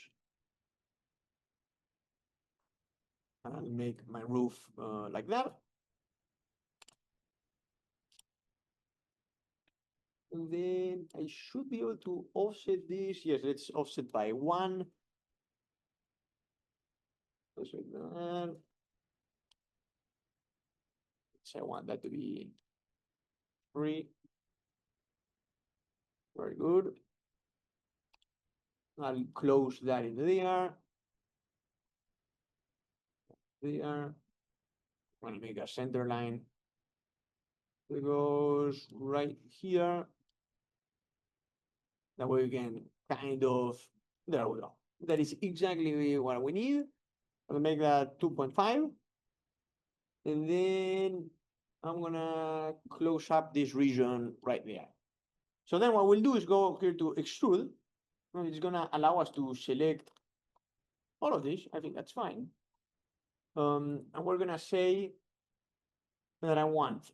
A: And I'll make my roof like that. And then I should be able to offset this. Yes, let's offset by 1. Offset that. So I want that to be 3. Very good. I'll close that in there. There. I'm gonna make a center line. It goes right here. That way we can kind of, there we go. That is exactly what we need. I'm gonna make that 2.5. And then I'm gonna close up this region right there. So then what we'll do is go here to extrude. And it's gonna allow us to select all of this. I think that's fine. And we're gonna say that I want,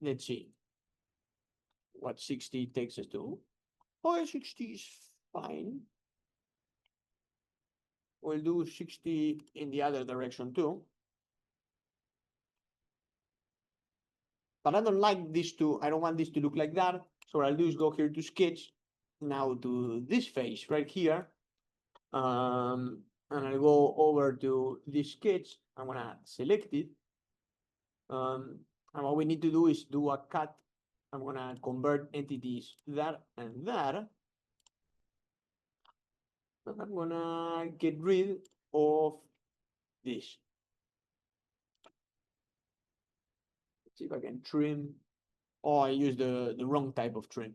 A: let's see, what 60 takes us to. Oh, 60 is fine. We'll do 60 in the other direction too. But I don't like this to, I don't want this to look like that. So what I'll do is go here to sketch, now to this face right here. And I'll go over to this sketch. I'm gonna select it. And what we need to do is do a cut. I'm gonna convert entities that and that. And I'm gonna get rid of this. Let's see if I can trim. Oh, I used the wrong type of trim.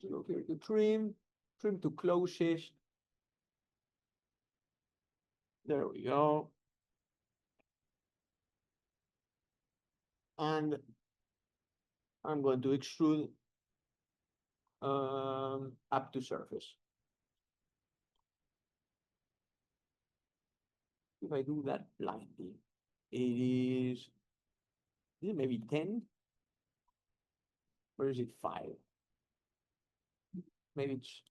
A: So go here to trim to closest. There we go. And I'm going to extrude up to surface. If I do that blindly, is it maybe 10? Or is it 5? Maybe it's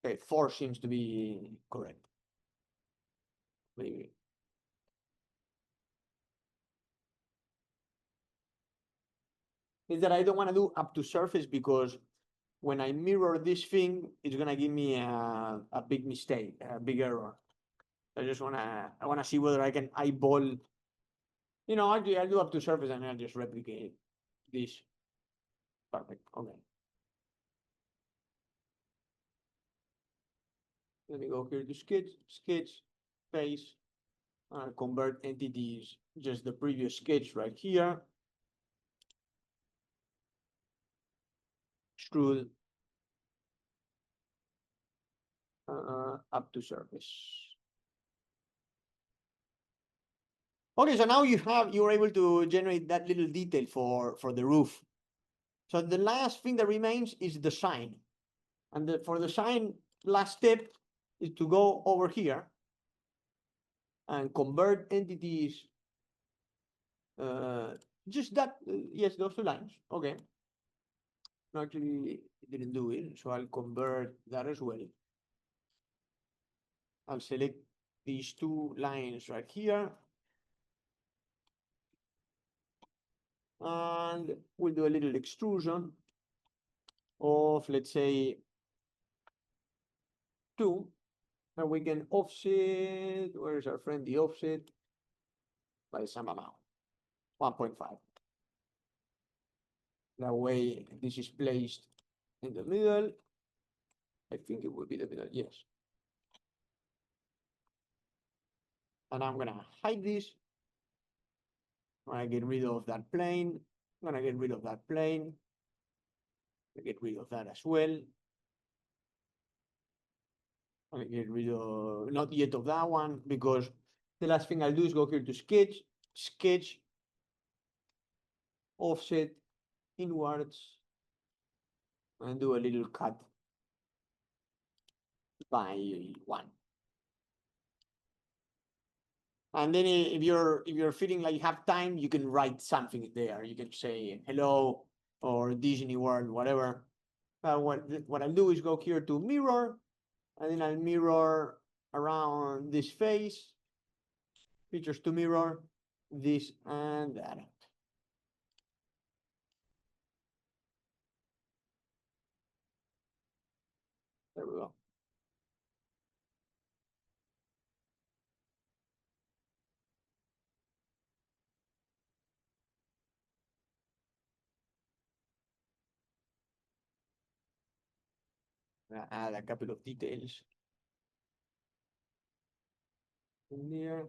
A: okay. 4 seems to be correct. Maybe. Is that I don't want to do up to surface because when I mirror this thing, it's gonna give me a big mistake, a big error. I wanna see whether I can eyeball. You know, actually I'll do up to surface and I'll just replicate this. Perfect. Okay. Let me go here to sketch, face, convert entities, just the previous sketch right here. Extrude. up to surface. Okay, so now you're able to generate that little detail for the roof. So the last thing that remains is the sign. And for the sign, last step is to go over here and convert entities. Just that, yes, those two lines. Okay. No, actually, it didn't do it, so I'll convert that as well. I'll select these two lines right here. And we'll do a little extrusion of, let's say, 2. And we can offset, where's our friend, the offset? By some amount, 1.5. That way, this is placed in the middle. I think it will be the middle, yes. And I'm gonna hide this. I'm gonna get rid of that plane. I'm gonna get rid of that plane. Get rid of that as well. I'm gonna get rid of, not yet of that one, because the last thing I'll do is go here to sketch, offset, inwards, and do a little cut by 1. And then if you're feeling like you have time, you can write something there. You can say hello or Disney World, whatever. What I'll do is go here to mirror, and then I'll mirror around this face, features to mirror, this and that. There we go. Add a couple of details in there.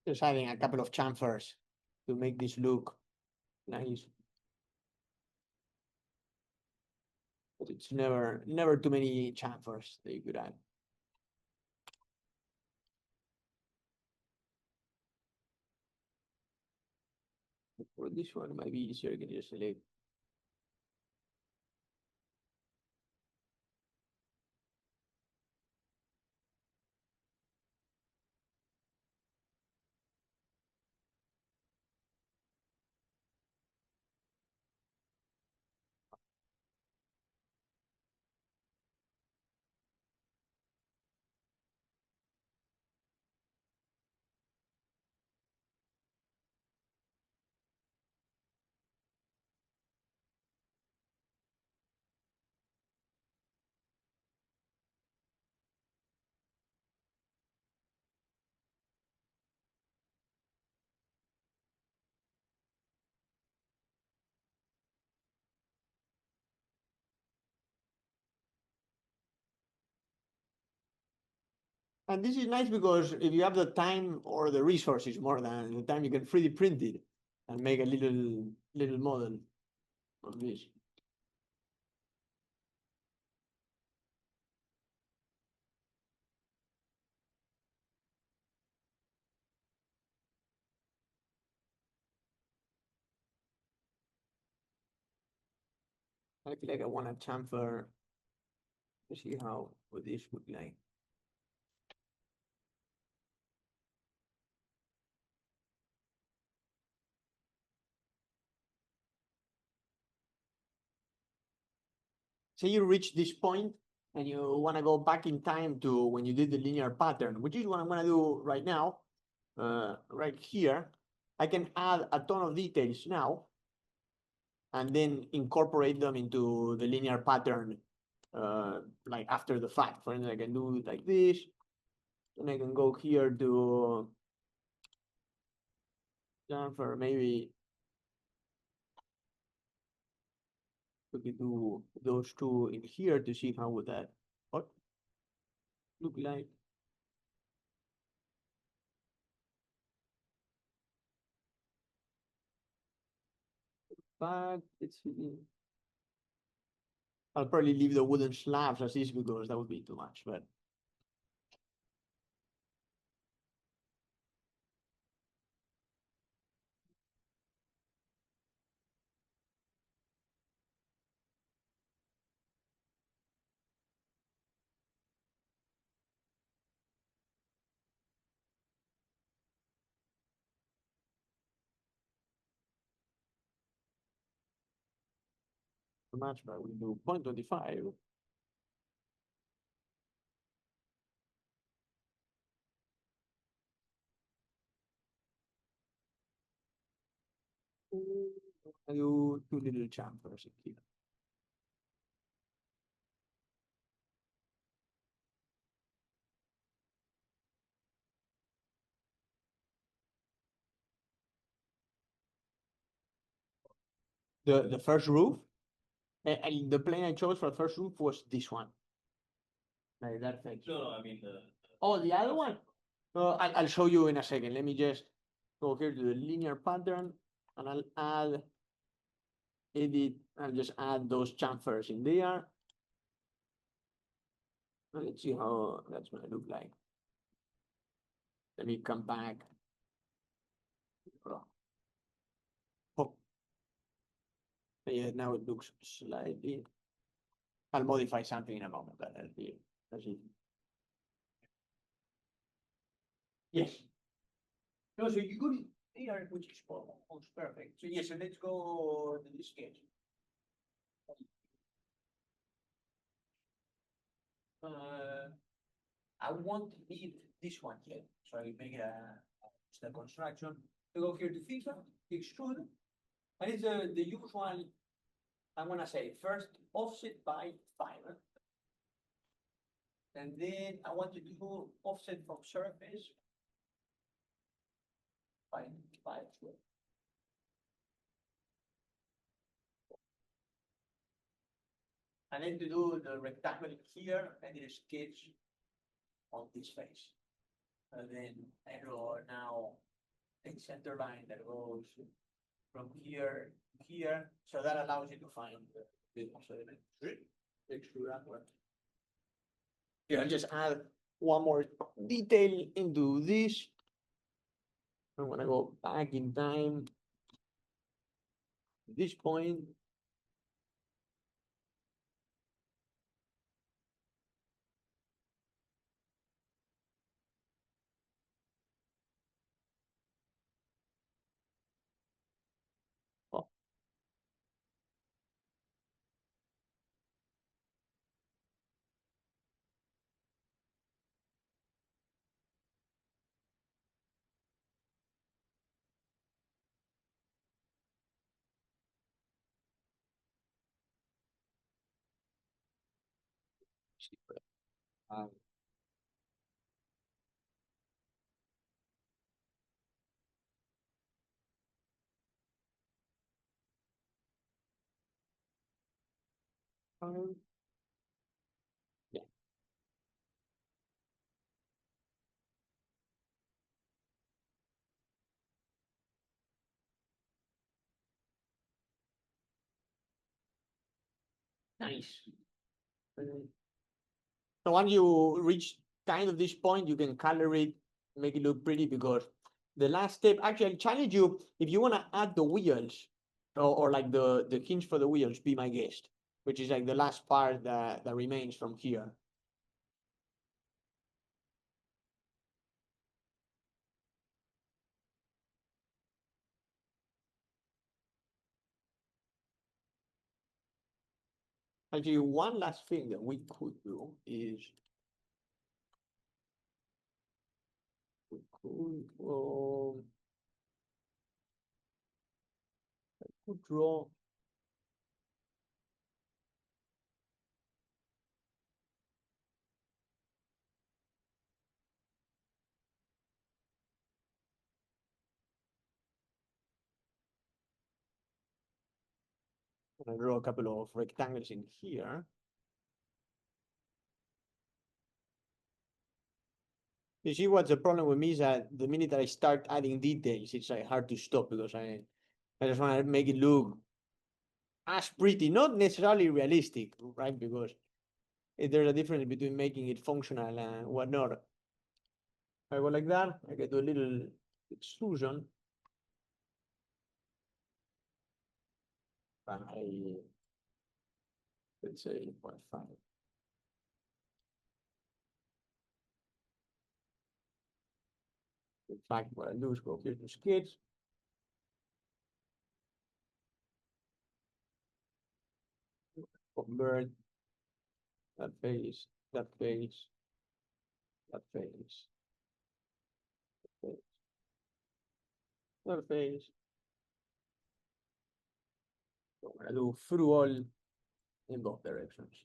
A: Just adding a couple of chamfers to make this look nice. But it's never too many chamfers that you could add. For this one, it might be easier. You can just select. And this is nice because if you have the time or the resources more than the time, you can 3D print it and make a little model of this. I feel like I want a chamfer to see how what this would like. Say you reach this point and you want to go back in time to when you did the linear pattern, which is what I'm going to do right now, right here. I can add a ton of details now and then incorporate them into the linear pattern like after the fact. For instance, I can do it like this, and I can go here to for maybe we could do those two in here to see how would that what look like. But let's see. I'll probably leave the wooden slabs as is because that would be too much, but too much, but we do 0.25. I do two little chamfers in here. The first roof, and the plane I chose for the first roof was this one. Like that thing.
E: No, I mean
A: Oh, the other one? I'll show you in a second. Let me just go here to the linear pattern and I'll add edit. I'll just add those chamfers in there. And let's see how that's gonna look like. Let me come back. Oh. Yeah, now it looks slightly. I'll modify something in a moment, but that'll be that's it. Yes. No, so you go here, which is almost perfect. So yes, so let's go to this sketch. I won't need this one yet, so I will make a step construction. To go here to fixer, extrude, and it's the usual. I'm gonna say first offset by 5, and then I want to do offset from surface by 5 as well. And then to do the rectangle here, I need a sketch on this face. And then I draw now a center line that goes from here to here. So that allows you to find the element. Extrude outward. Here, I'll just add one more detail into this. I'm gonna go back in time. This point. Oh. Um, yeah. Nice. So once you reach kind of this point, you can color it, make it look pretty because the last step, actually I challenge you, if you want to add the wheels or like the hinge for the wheels, be my guest, which is like the last part that remains from here. Actually, one last thing that we could do is we could draw I'll draw a couple of rectangles in here. You see what's the problem with me is that the minute I start adding details, it's like hard to stop because I just want to make it look as pretty, not necessarily realistic, right? Because there's a difference between making it functional and whatnot. If I go like that, I can do a little extrusion. And let's say 0.5. In fact, what I do is go here to sketch. Convert that face, that face, that face, that face. So I'm gonna do through all in both directions.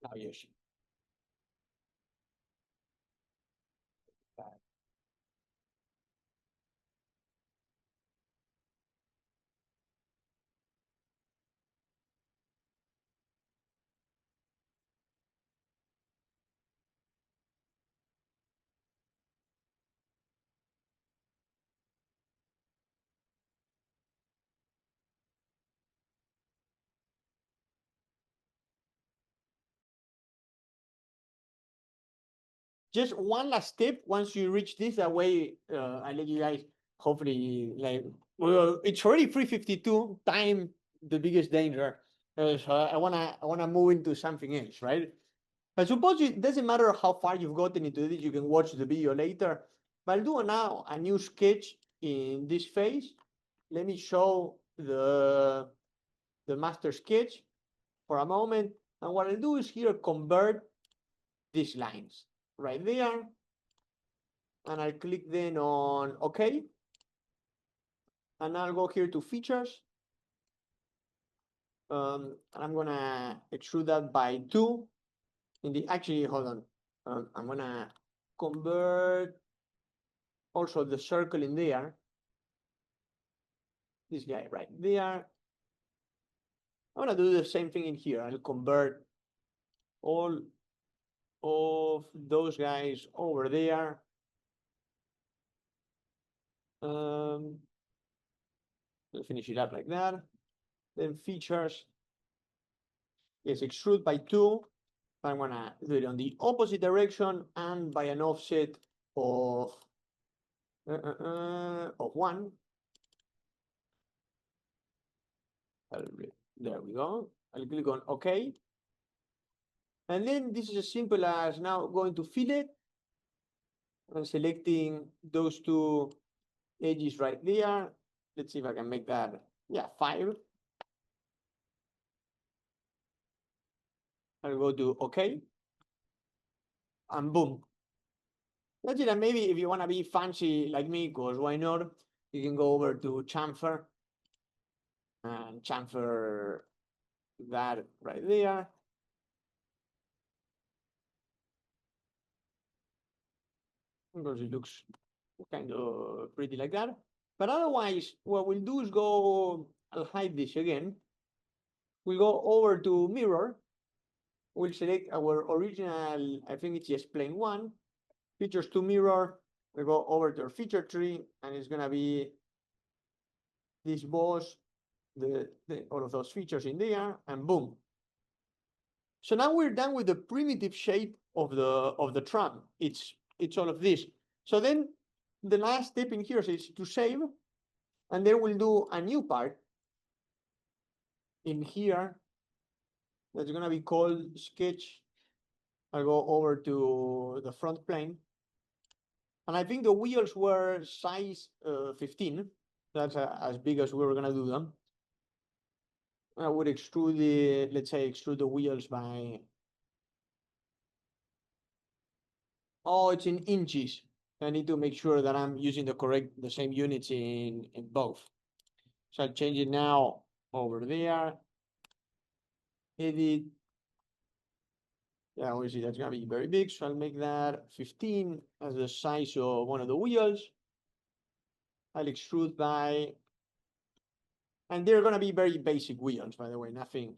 A: Now yes. Just one last step once you reach this, that way I let you guys hopefully like, well, it's already 3:52, time the biggest danger. So I wanna move into something else, right? I suppose it doesn't matter how far you've gotten into this, you can watch the video later. But I'll do now a new sketch in this phase. Let me show the master sketch for a moment. And what I'll do is here convert these lines right there. And I'll click then on OK. And I'll go here to features. And I'm gonna extrude that by 2. Actually, hold on. I'm gonna convert also the circle in there. This guy right there. I'm gonna do the same thing in here. I'll convert all of those guys over there. I'll finish it up like that. Then features is extrude by 2. I'm gonna do it on the opposite direction and by an offset of 1. There we go. I'll click on OK. And then this is as simple as now going to fillet and selecting those 2 edges right there. Let's see if I can make that, yeah, 5. I'll go to OK. And boom. That's it. And maybe if you want to be fancy like me, because why not? You can go over to chamfer and chamfer that right there. Because it looks kind of pretty like that. But otherwise, what we'll do is I'll hide this again. We'll go over to mirror. We'll select our original, I think it's just plain 1. Features to mirror. We go over to our feature tree, and it's gonna be this boss, all of those features in there, and boom. So now we're done with the primitive shape of the tram. It's all of this. So then the last step in here is to save, and then we'll do a new part in here that's gonna be called sketch. I'll go over to the front plane. And I think the wheels were size 15. That's as big as we were gonna do them. I would extrude let's say extrude the wheels by, oh, it's in inches. I need to make sure that I'm using the same units in both. So I'll change it now over there. Edit. Yeah, obviously that's gonna be very big, so I'll make that 15 as the size of one of the wheels. I'll extrude by, and they're gonna be very basic wheels, by the way, nothing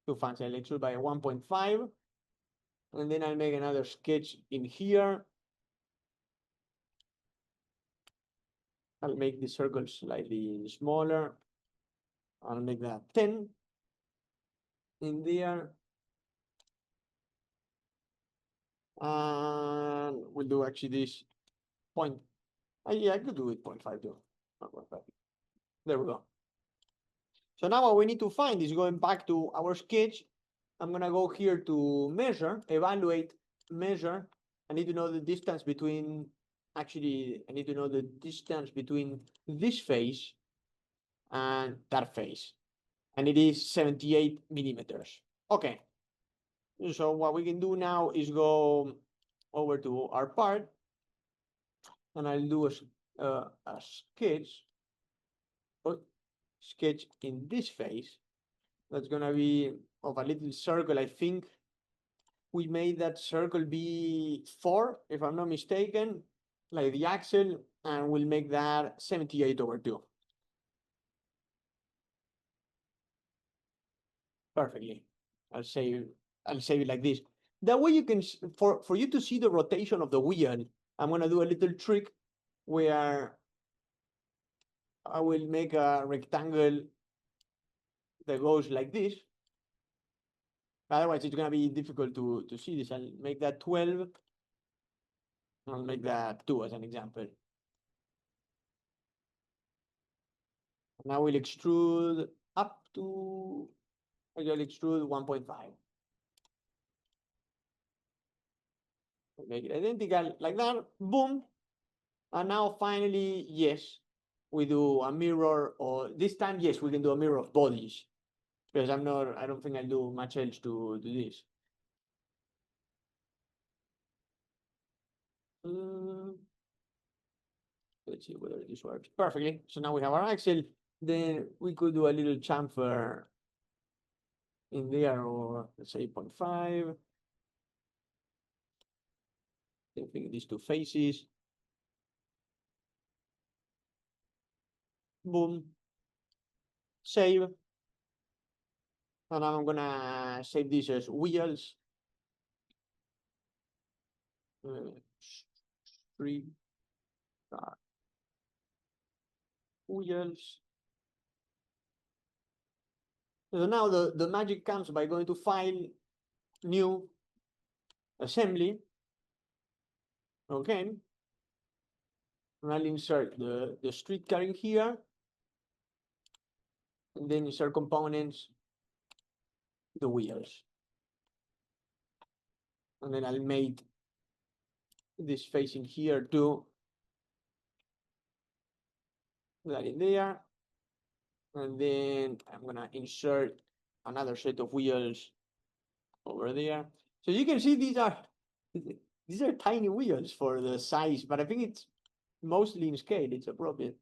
A: too fancy. I'll extrude by 1.5, and then I'll make another sketch in here. I'll make the circle slightly smaller. I'll make that 10 in there. And we'll do actually this point. Yeah, I could do it 0.5 too. 1.5. There we go. So now what we need to find is going back to our sketch. I'm gonna go here to measure, evaluate, measure. I need to know the distance between, actually, I need to know the distance between this face and that face. And it is 78 millimeters. Okay. So what we can do now is go over to our part, and I'll do a sketch, sketch in this face. That's gonna be of a little circle. I think we made that circle be 4, if I'm not mistaken, like the axle, and we'll make that 78/2. Perfectly. I'll save it like this. That way you can, for you to see the rotation of the wheel, I'm gonna do a little trick where I will make a rectangle that goes like this. Otherwise, it's gonna be difficult to see this. I'll make that 12. I'll make that 2 as an example. Now we'll extrude up to, I'll extrude 1.5. Make it identical like that, boom. And now finally, yes, we do a mirror, or this time, yes, we can do a mirror of bodies. Because I don't think I'll do much else to do this. Let's see whether this works perfectly. So now we have our axle. Then we could do a little chamfer in there, or let's say 0.5. Same thing, these two faces. Boom. Save. And now I'm gonna save this as wheels. Street car wheels. So now the magic comes by going to File, New, Assembly. Okay. And I'll insert the streetcar in here. And then insert components, the wheels. And then I'll make this facing here too. That in there. And then I'm gonna insert another set of wheels over there. So you can see these are tiny wheels for the size, but I think it's mostly in scale, it's appropriate.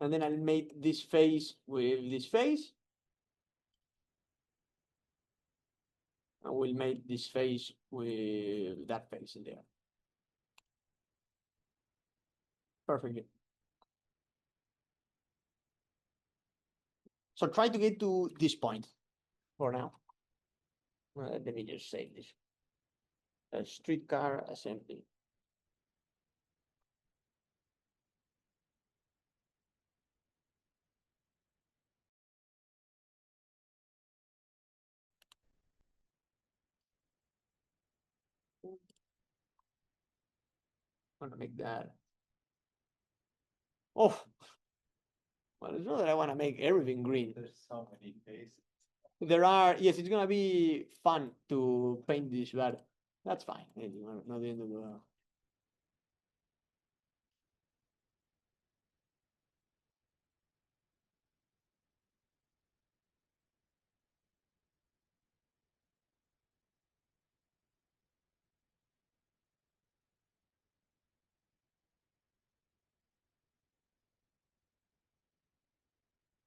A: And then I'll make this face with this face. And we'll make this face with that face in there. Perfectly. So try to get to this point for now. Let me just save this. A streetcar assembly. I'm gonna make that. Oh, well, it's not that I want to make everything green.
B: There's so many faces.
A: There are, yes, it's gonna be fun to paint this, but that's fine. Not the end of the world.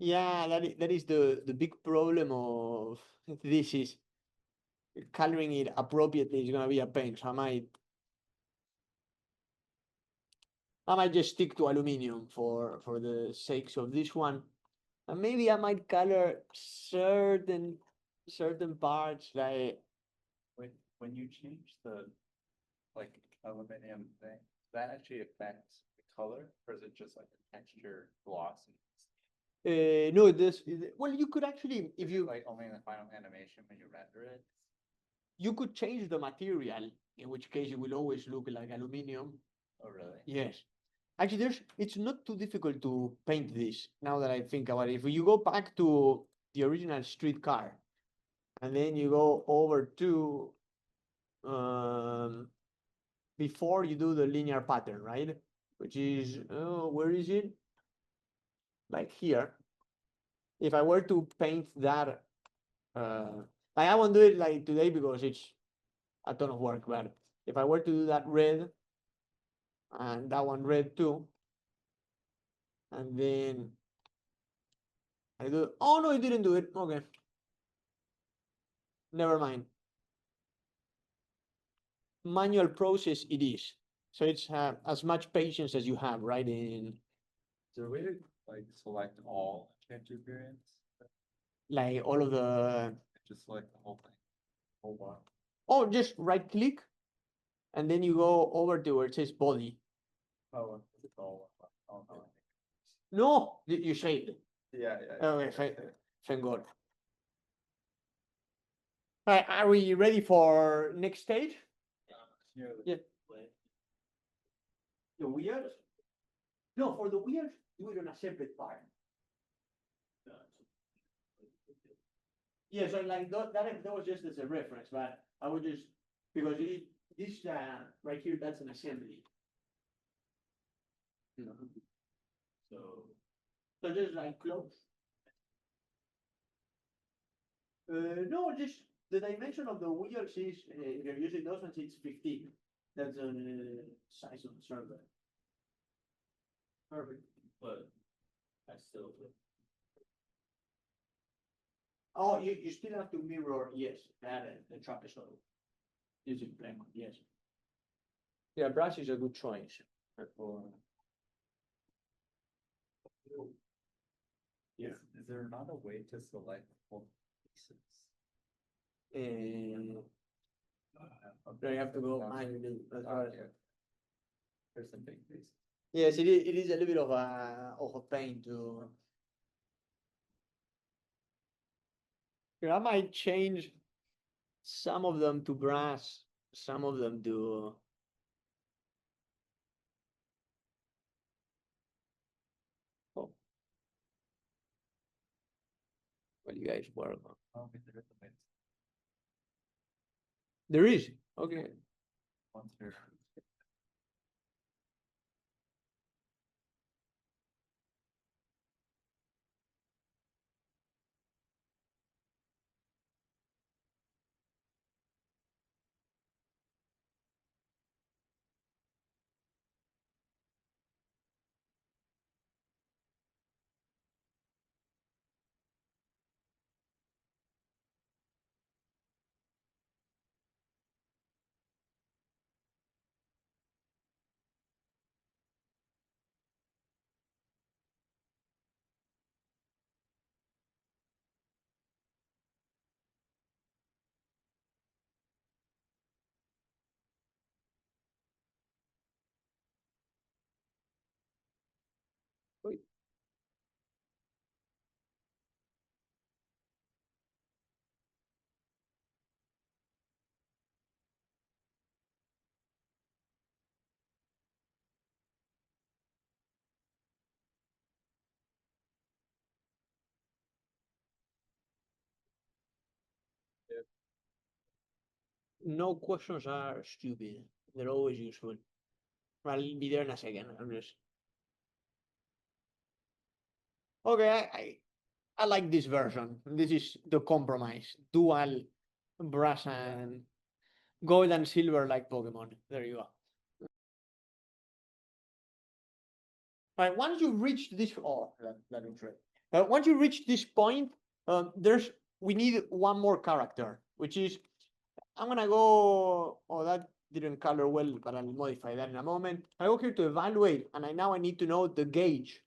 A: Yeah, that is the big problem of this is coloring it appropriately is gonna be a pain. So I might just stick to aluminum for the sakes of this one. And maybe I might color certain parts like
B: When you change the like aluminum thing, that actually affects the color, or is it just like a texture gloss?
A: no, this well you could actually if you
B: Like only in the final animation when you render it.
A: you could change the material, in which case it will always look like aluminum.
B: Oh, really?
A: Yes. Actually, it's not too difficult to paint this now that I think about it. If you go back to the original streetcar and then you go over to before you do the linear pattern, right? Which is, where is it? Like here. If I were to paint that, like I won't do it like today because it's a ton of work, but if I were to do that red and that one red too, and then I do, oh no, it didn't do it. Okay. Never mind. Manual process it is. So it's as much patience as you have, right?
B: Is there a way to like select all chapter variants?
A: Like all of the,
B: Just select the whole thing. Whole one.
A: oh, just right click and then you go over to where it says body.
B: Oh, it's all. Oh, no.
A: No, you saved it.
B: Yeah, yeah.
A: Okay, thank God. All right, are we ready for next stage? Yeah. The wheels? No, for the wheels, do it on a separate part. Yeah, so like that was just as a reference, but I would just, because this right here, that's an assembly. So, so just like close. No, just the dimension of the wheels is, if you're using those ones, it's 15. That's the size of the server. Perfect.
E: But I still.
A: Oh, you still have to mirror, yes, that the trapezoid. Using plain one, yes. Yeah, brush is a good choice. Yeah.
B: Is there not a way to select full pieces?
A: I have to go manually. That's right.
B: There's some big pieces.
A: Yes, it is a little bit of a pain to. Here, I might change some of them to brass, some of them to. Oh. What do you guys work on?
B: Oh, okay, there is a way.
A: There is. Okay.
B: Once you're.
A: no questions are stupid. They're always useful. I'll be there in a second. I'm just okay. I like this version. This is the compromise. Dual brass and gold and silver like Pokemon. There you go. Right, once you reach this, oh, that looks right. Once you reach this point, we need one more character, which is, I'm gonna go, oh, that didn't color well, but I'll modify that in a moment. I go here to evaluate, and now I need to know the gauge.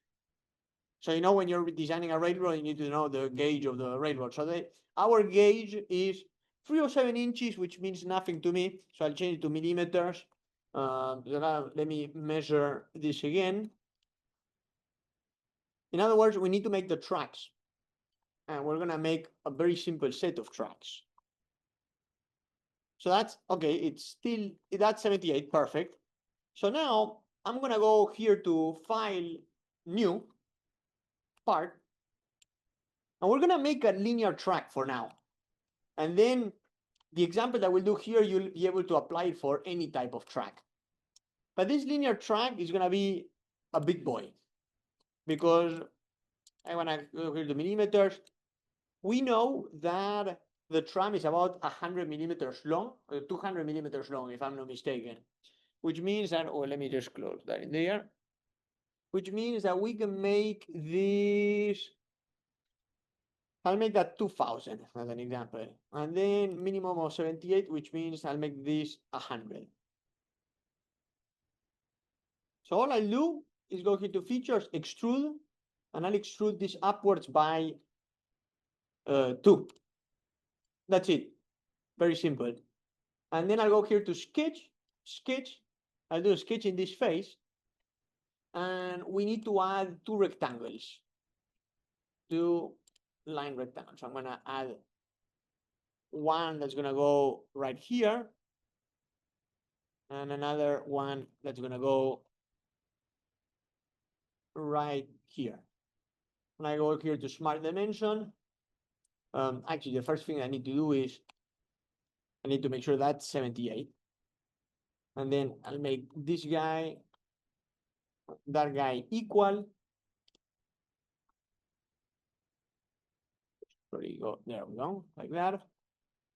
A: So you know when you're designing a railroad, you need to know the gauge of the railroad. So our gauge is 307 inches, which means nothing to me. So I'll change it to millimeters. So now let me measure this again. In other words, we need to make the tracks. And we're gonna make a very simple set of tracks. So that's, okay, that's 78, perfect. So now I'm gonna go here to File, New, Part, and we're gonna make a linear track for now. And then the example that we'll do here, you'll be able to apply it for any type of track. But this linear track is gonna be a big boy, because I wanna go here to millimeters. We know that the tram is about 100 millimeters long, 200 millimeters long, if I'm not mistaken, which means that, oh, let me just close that in there, which means that we can make this, I'll make that 2000 as an example, and then minimum of 78, which means I'll make this 100. So all I'll do is go here to features, extrude, and I'll extrude this upwards by 2. That's it. Very simple. And then I'll go here to sketch. I'll do a sketch in this face. And we need to add 2 rectangles. 2 line rectangles. So I'm gonna add one that's gonna go right here. And another one that's gonna go right here. And I go here to smart dimension. Actually, the first thing I need to do is I need to make sure that's 78. And then I'll make this guy, that guy equal. There we go, like that.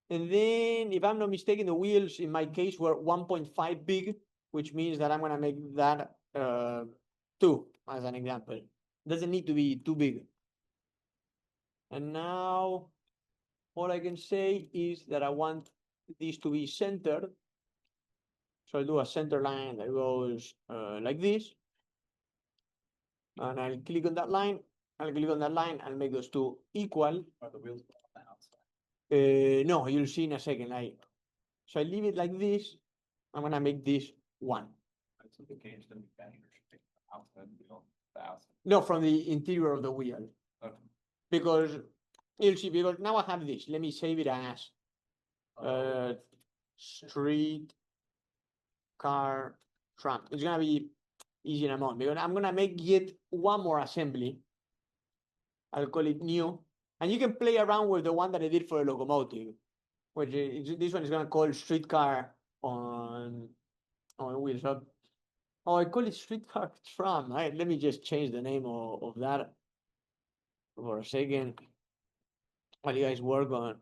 A: And then, if I'm not mistaken, the wheels in my case were 1.5 big, which means that I'm gonna make that 2 as an example. Doesn't need to be too big. And now, all I can say is that I want this to be centered. So I'll do a center line that goes like this. And I'll click on that line. I'll click on that line and make those 2 equal.
B: Are the wheels on the outside?
A: No, you'll see in a second. So I leave it like this. I'm gonna make this 1.
B: So the gauge gonna be better, should be the outside wheel, the outside.
A: No, from the interior of the wheel.
B: Okay.
A: Because you'll see, because now I have this. Let me save it as street car tram. It's gonna be easy in a moment because I'm gonna make yet one more assembly. I'll call it new, and you can play around with the one that I did for the locomotive, which is, this one is gonna call streetcar on wheels. So, oh, I call it streetcar tram. Right? Let me just change the name of that for a second while you guys work on.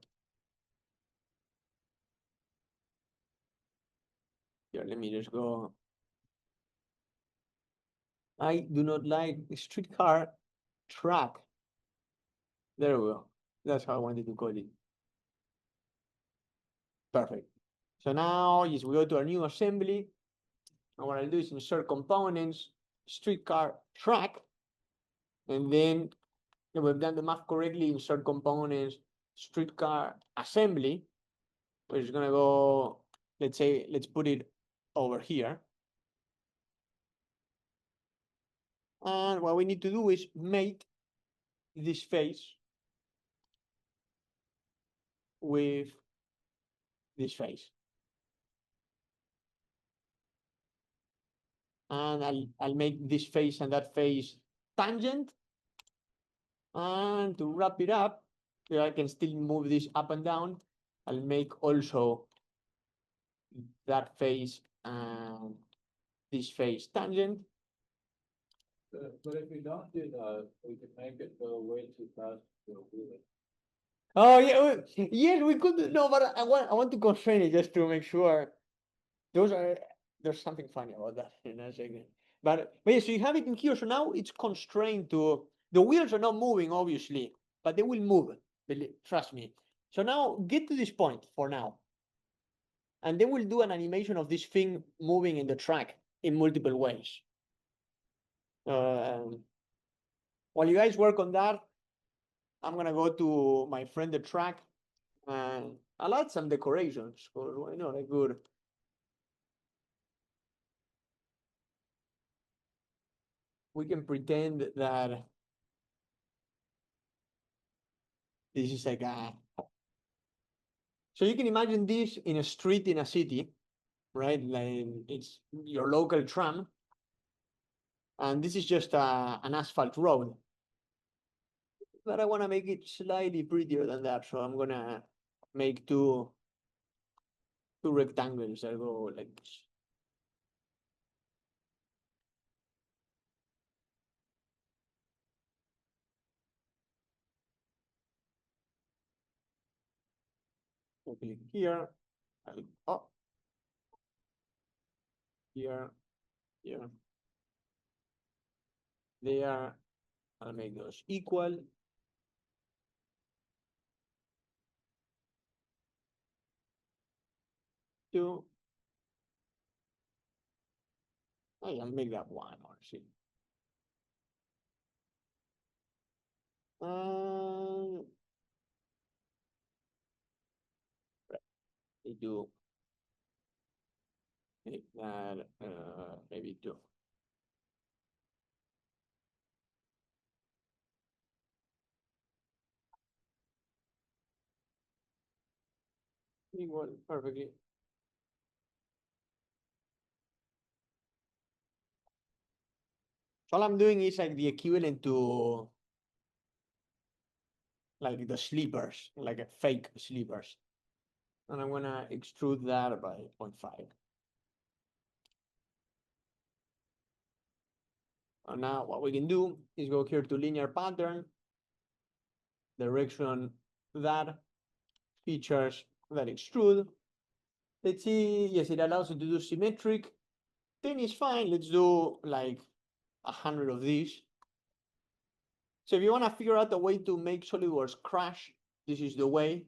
A: Here, let me just go. I do not like streetcar track. There we go. That's how I wanted to call it. Perfect. So now, yes, we go to our new assembly. And what I'll do is insert components, streetcar track. And then, if we've done the math correctly, insert components, streetcar assembly, which is gonna go, let's put it over here. And what we need to do is mate this face with this face. And I'll make this face and that face tangent. And to wrap it up, I can still move this up and down. I'll make also that face and this face tangent.
C: But if we don't do that, we could make it go way too fast to do it.
A: Oh yeah, yes, we could. No, but I want to constrain it just to make sure. There's something funny about that in a second. But yeah, so you have it in here. So now it's constrained to the wheels are not moving, obviously, but they will move. Trust me. So now get to this point for now, and then we'll do an animation of this thing moving in the track in multiple ways. While you guys work on that, I'm gonna go to my friend the track, and I'll add some decorations. Or why not? A good. We can pretend that this is like a. So you can imagine this in a street in a city, right? Like it's your local tram, and this is just an asphalt road. But I want to make it slightly prettier than that, so I'm gonna make two rectangles that go like this. Okay, here, oh, here, here, there. I'll make those equal. Two. I'll make that one or see. They do make that maybe two. Equal perfectly. So all I'm doing is like the equivalent to like the sleepers, like a fake sleepers. And I'm gonna extrude that by 0.5. And now what we can do is go here to linear pattern, direction that, features that extrude. Let's see, yes, it allows you to do symmetric. 10 is fine, let's do like 100 of these. So if you wanna figure out a way to make SolidWorks crash, this is the way,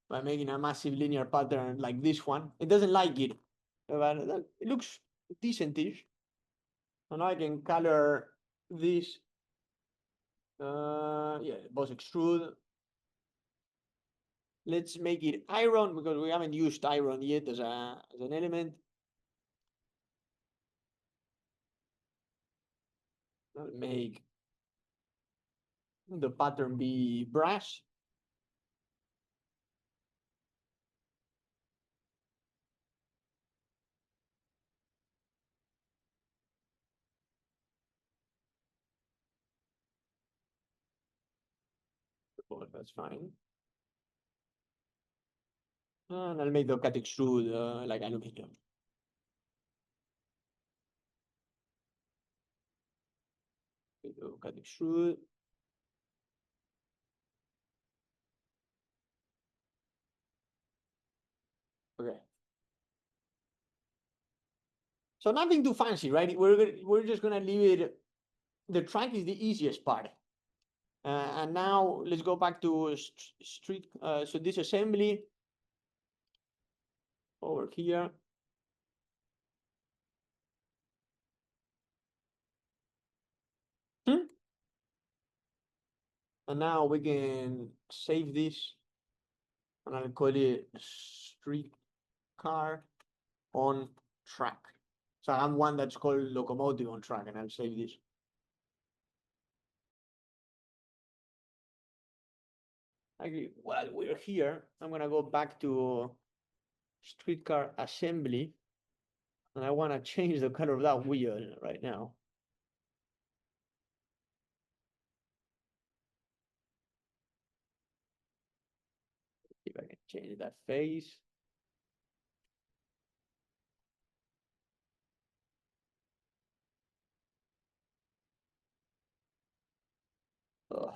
A: by making a massive linear pattern like this one. It doesn't like it, but it looks decentish. And I can color this. Yeah, both extrude. Let's make it iron because we haven't used iron yet as an element. I'll make the pattern be brass. But that's fine. And I'll make the cut extrude like aluminum. Cut extrude. Okay. So nothing too fancy, right? We're just gonna leave it. The track is the easiest part. And now let's go back to street. So this assembly over here. And now we can save this, and I'll call it street car on track. So I have one that's called locomotive on track, and I'll save this. Actually, while we're here, I'm gonna go back to streetcar assembly, and I wanna change the color of that wheel right now. If I can change that face. Ugh.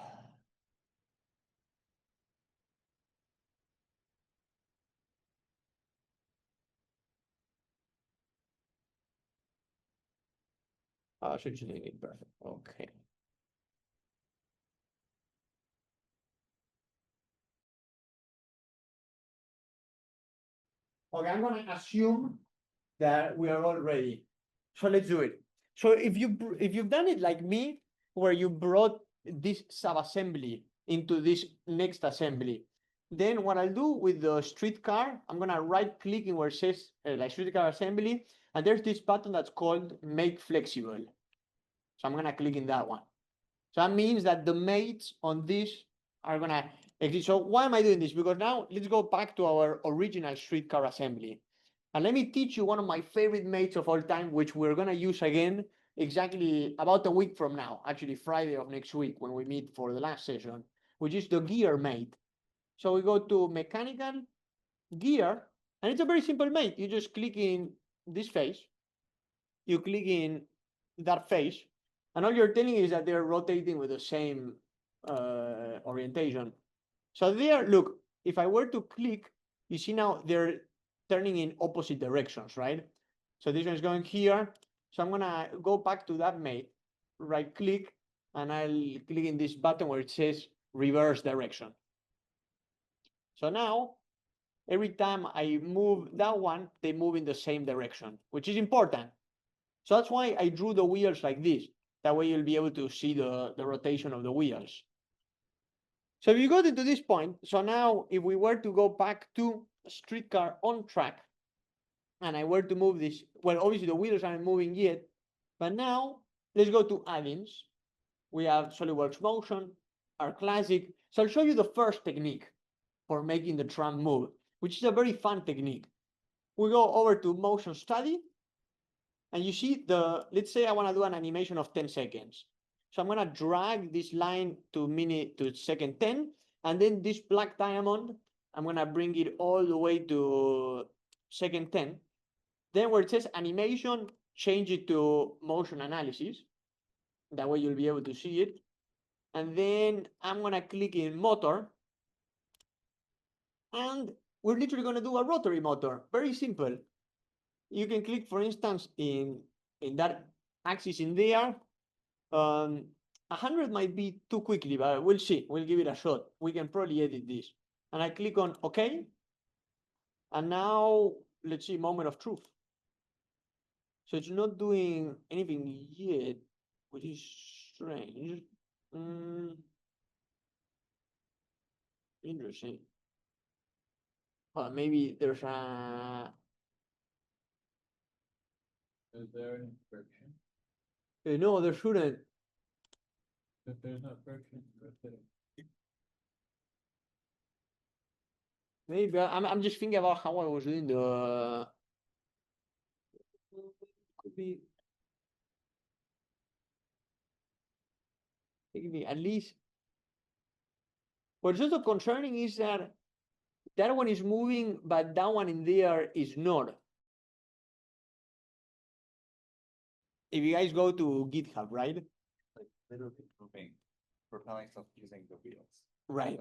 A: Oh, so you didn't get perfect. Okay. Okay, I'm gonna assume that we are all ready. So let's do it. So if you've done it like me, where you brought this sub-assembly into this next assembly, then what I'll do with the streetcar, I'm gonna right click in where it says like streetcar assembly, and there's this button that's called make flexible. So I'm gonna click in that one. So that means that the mates on this are gonna exist. So why am I doing this? Because now let's go back to our original streetcar assembly. And let me teach you one of my favorite mates of all time, which we're gonna use again exactly about a week from now, actually Friday of next week when we meet for the last session, which is the gear mate. So we go to mechanical, gear, and it's a very simple mate. You just click in this face, you click in that face, and all you're telling is that they're rotating with the same orientation. So there, look, if I were to click, you see now they're turning in opposite directions, right? So this one is going here. So I'm gonna go back to that mate, right click, and I'll click in this button where it says reverse direction. So now, every time I move that one, they move in the same direction, which is important. So that's why I drew the wheels like this. That way you'll be able to see the rotation of the wheels. So if you got into this point, so now if we were to go back to streetcar on track, and I were to move this, well, obviously the wheels aren't moving yet, but now let's go to add-ins. We have SolidWorks Motion, our classic. So I'll show you the first technique for making the tram move, which is a very fun technique. We go over to Motion Study, and you see let's say I want to do an animation of 10 seconds. So I'm going to drag this line to second 10, and then this black diamond, I'm going to bring it all the way to second 10. Then where it says animation, change it to motion analysis. That way you'll be able to see it. And then I'm going to click in motor. And we're literally going to do a rotary motor. Very simple. You can click, for instance, in that axis in there. 100 might be too quickly, but we'll see. We'll give it a shot. We can probably edit this. And I click on OK. And now let's see, moment of truth. So it's not doing anything yet, which is strange. Interesting. Well, maybe there's a.
C: Is there any friction?
A: No, there shouldn't.
C: If there's no friction,
A: Maybe I'm just thinking about how I was doing the. Could be. Maybe at least. What's also concerning is that one is moving, but that one in there is not. If you guys go to GitHub, right?
B: Like literally moving, propelling stuff using the wheels.
A: Right.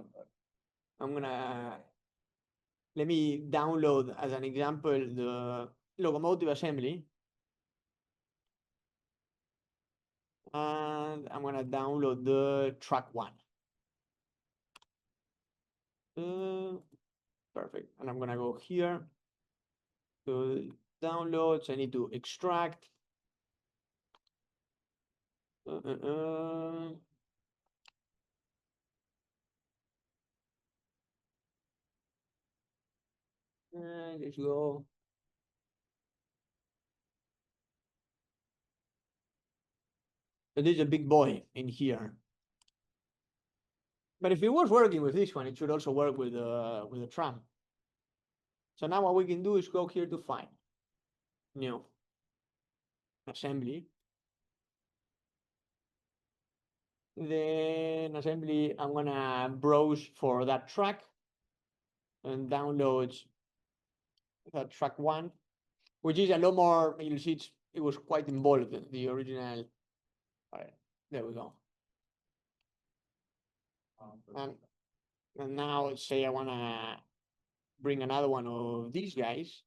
A: I'm gonna let me download as an example the locomotive assembly. And I'm gonna download the track one. Perfect. And I'm gonna go here to downloads. I need to extract. Let's go. So there's a big boy in here. But if it was working with this one, it should also work with the tram. So now what we can do is go here to File, New, Assembly. Then Assembly, I'm gonna browse for that track and download that track one, which is a lot more, you'll see it was quite involved in the original. All right, there we go. And now say I wanna bring another one of these guys.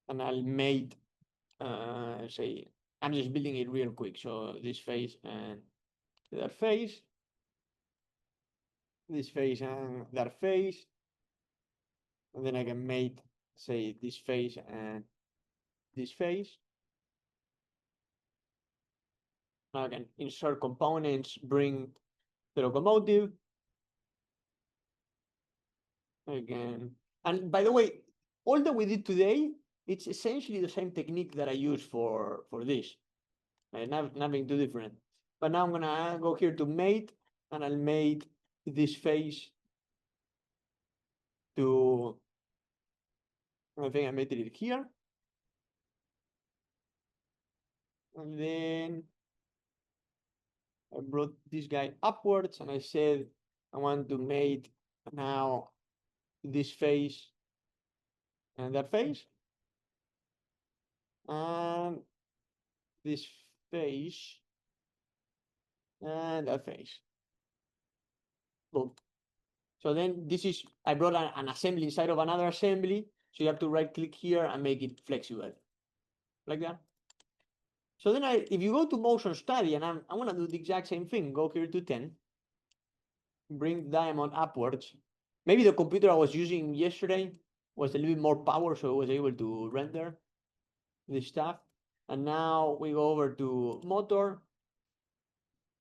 A: And I'll make, say, I'm just building it real quick. So this face and that face, this face and that face. And then I can make, say, this face and this face. Now I can insert components, bring the locomotive. Again, and by the way, all that we did today, it's essentially the same technique that I use for this. Nothing too different. But now I'm gonna go here to mate, and I'll mate this face to, I think I made it here. And then I brought this guy upwards and I said, I want to mate now this face and that face. And this face and that face. Boom. So then this is, I brought an assembly inside of another assembly. So you have to right click here and make it flexible. Like that. So then if you go to motion study, and I'm gonna do the exact same thing, go here to 10, bring diamond upwards. Maybe the computer I was using yesterday was a little bit more power, so it was able to render this stuff. And now we go over to motor.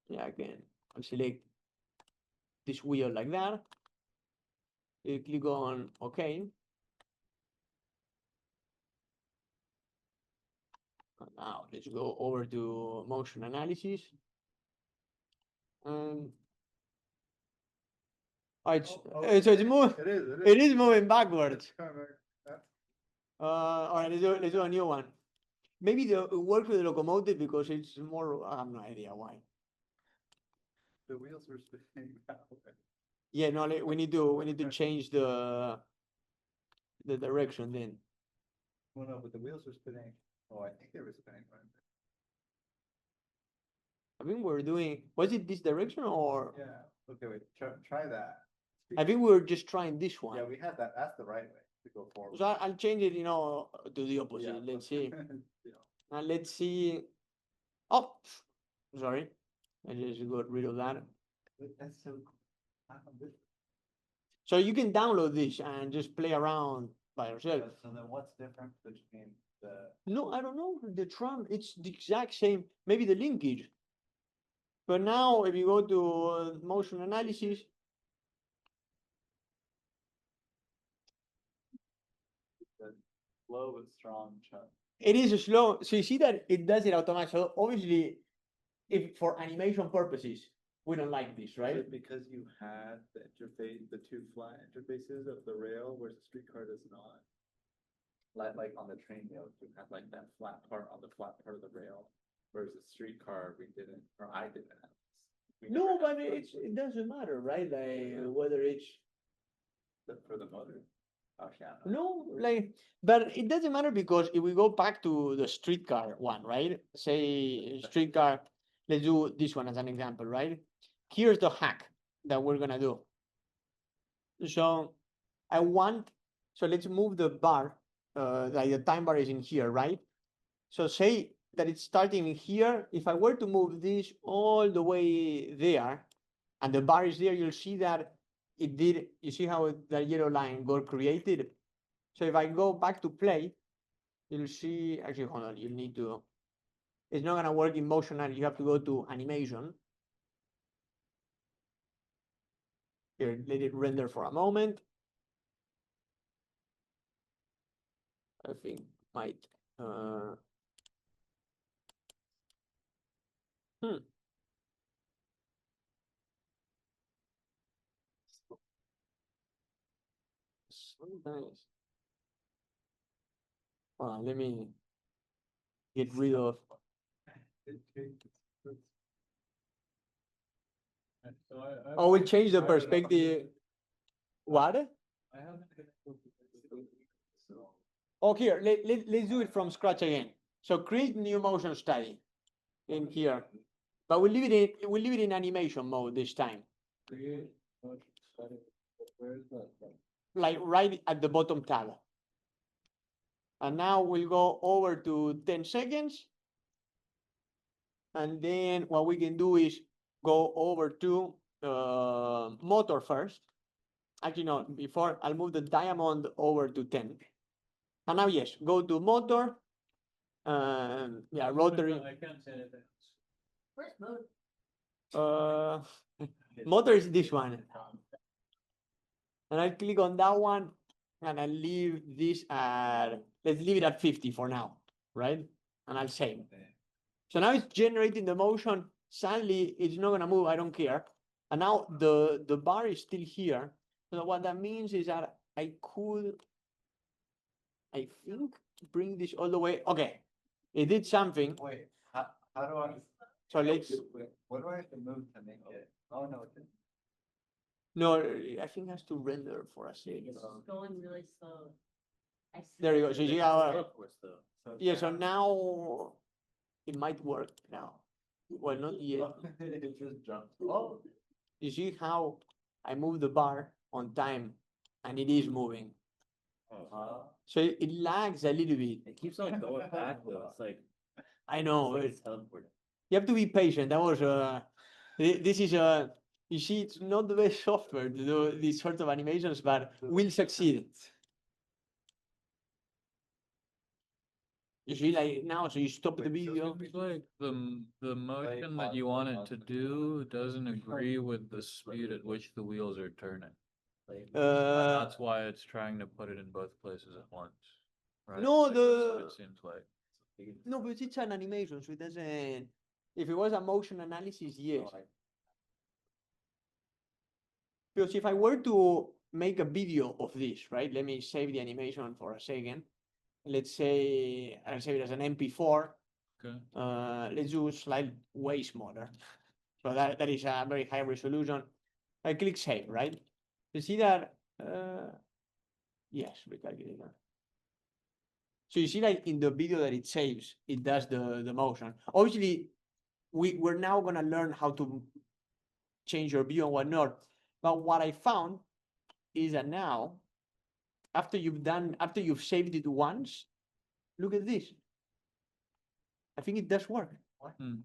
A: Yeah, again, I'll select this wheel like that. You click on OK. Now let's go over to motion analysis. Oh, it's moving. It is moving backwards. All right, let's do a new one. Maybe it works with the locomotive because it's more. I have no idea why.
B: The wheels were spinning that way.
A: Yeah, no, we need to change the direction then.
B: Well, no, but the wheels were spinning. Oh, I think they were spinning right.
A: I think we're doing. Was it this direction or?
B: Yeah. Okay, wait. Try that.
A: I think we were just trying this one.
B: Yeah, we had that. That's the right way to go forward.
A: So I'll change it, to the opposite.
B: Yeah.
A: Let's see.
B: Yeah.
A: Now let's see. Oh, sorry. I just got rid of that.
B: That's so.
A: So you can download this and just play around by yourself.
B: So then what's different between the?
A: No, I don't know. The tram, it's the exact same. Maybe the linkage. But now if you go to motion analysis,
B: Slow but strong chunk.
A: it is slow. So you see that it does it automatically. So obviously, if for animation purposes, we don't like this, right?
B: Because you had the interface, the two flat interfaces of the rail, whereas the streetcar does not. Like on the train rail, you had like that flat part on the flat part of the rail, whereas the streetcar we didn't, or I didn't have.
A: No, but it doesn't matter, right? Like whether it's
B: For the motor. Oh, yeah.
A: no, like, but it doesn't matter because if we go back to the streetcar one, right? Say streetcar, let's do this one as an example, right? Here's the hack that we're gonna do. So so let's move the bar, like the time bar is in here, right? So say that it's starting in here. If I were to move this all the way there, and the bar is there, you'll see that it did. You see how that yellow line got created? So if I go back to play, you'll see, actually, hold on, you need to, it's not gonna work in motion, and you have to go to animation. Here, let it render for a moment. I think might, sometimes. Let me get rid of.
C: So
A: Oh, we'll change the perspective. What?
C: I haven't been able to.
A: Oh, here, let's do it from scratch again. So create new motion study in here. but we leave it in animation mode this time,
C: Create motion study, where's that from?
A: like right at the bottom tab. And now we'll go over to 10 seconds. And then what we can do is go over to motor first. Actually, no, before I'll move the diamond over to 10. And now, yes, go to motor. Yeah, rotary.
C: I can't say anything.
E: Where's mode?
A: Uh, motor is this one. And I click on that one and I leave this at, let's leave it at 50 for now, right? And I'll save. So now it's generating the motion. Suddenly it's not gonna move, I don't care. And now the bar is still here. So what that means is that I could, I think, bring this all the way. Okay, it did something.
B: Wait, how do I?
A: So let's,
B: What do I have to move to make it? Oh, no, it didn't.
A: no, I think it has to render for a second.
E: It's going really slow. I
A: There you go. So you see how,
E: Of course, though.
B: So
A: yeah, so now it might work now. Well, not yet.
B: It just jumped. Oh.
A: You see how I move the bar on time and it is moving. So it lags a little bit.
E: It keeps on going back though. It's like,
A: I know,
E: it's teleporting.
A: you have to be patient. That was this is you see, it's not the best software to do these sort of animations, but we'll succeed. You see, like now, so you stop the video.
C: It's like the motion that you want it to do doesn't agree with the speed at which the wheels are turning. That's why it's trying to put it in both places at once. Right?
A: No,
C: Like, that's what
A: the-
C: it seems like.
A: No, but it's an animation, so it doesn't. If it was a motion analysis, yes. Because if I were to make a video of this, right? Let me save the animation for a second. Let's say I'll save it as an MP4.
C: Okay.
A: Let's do slide way smaller. So that is a very high resolution. I click save, right? You see that? Yes, recalculate that. So you see like in the video that it saves, it does the motion. Obviously, we're now gonna learn how to change your view and whatnot. But what I found is that now, after you've saved it once, look at this. I think it does work.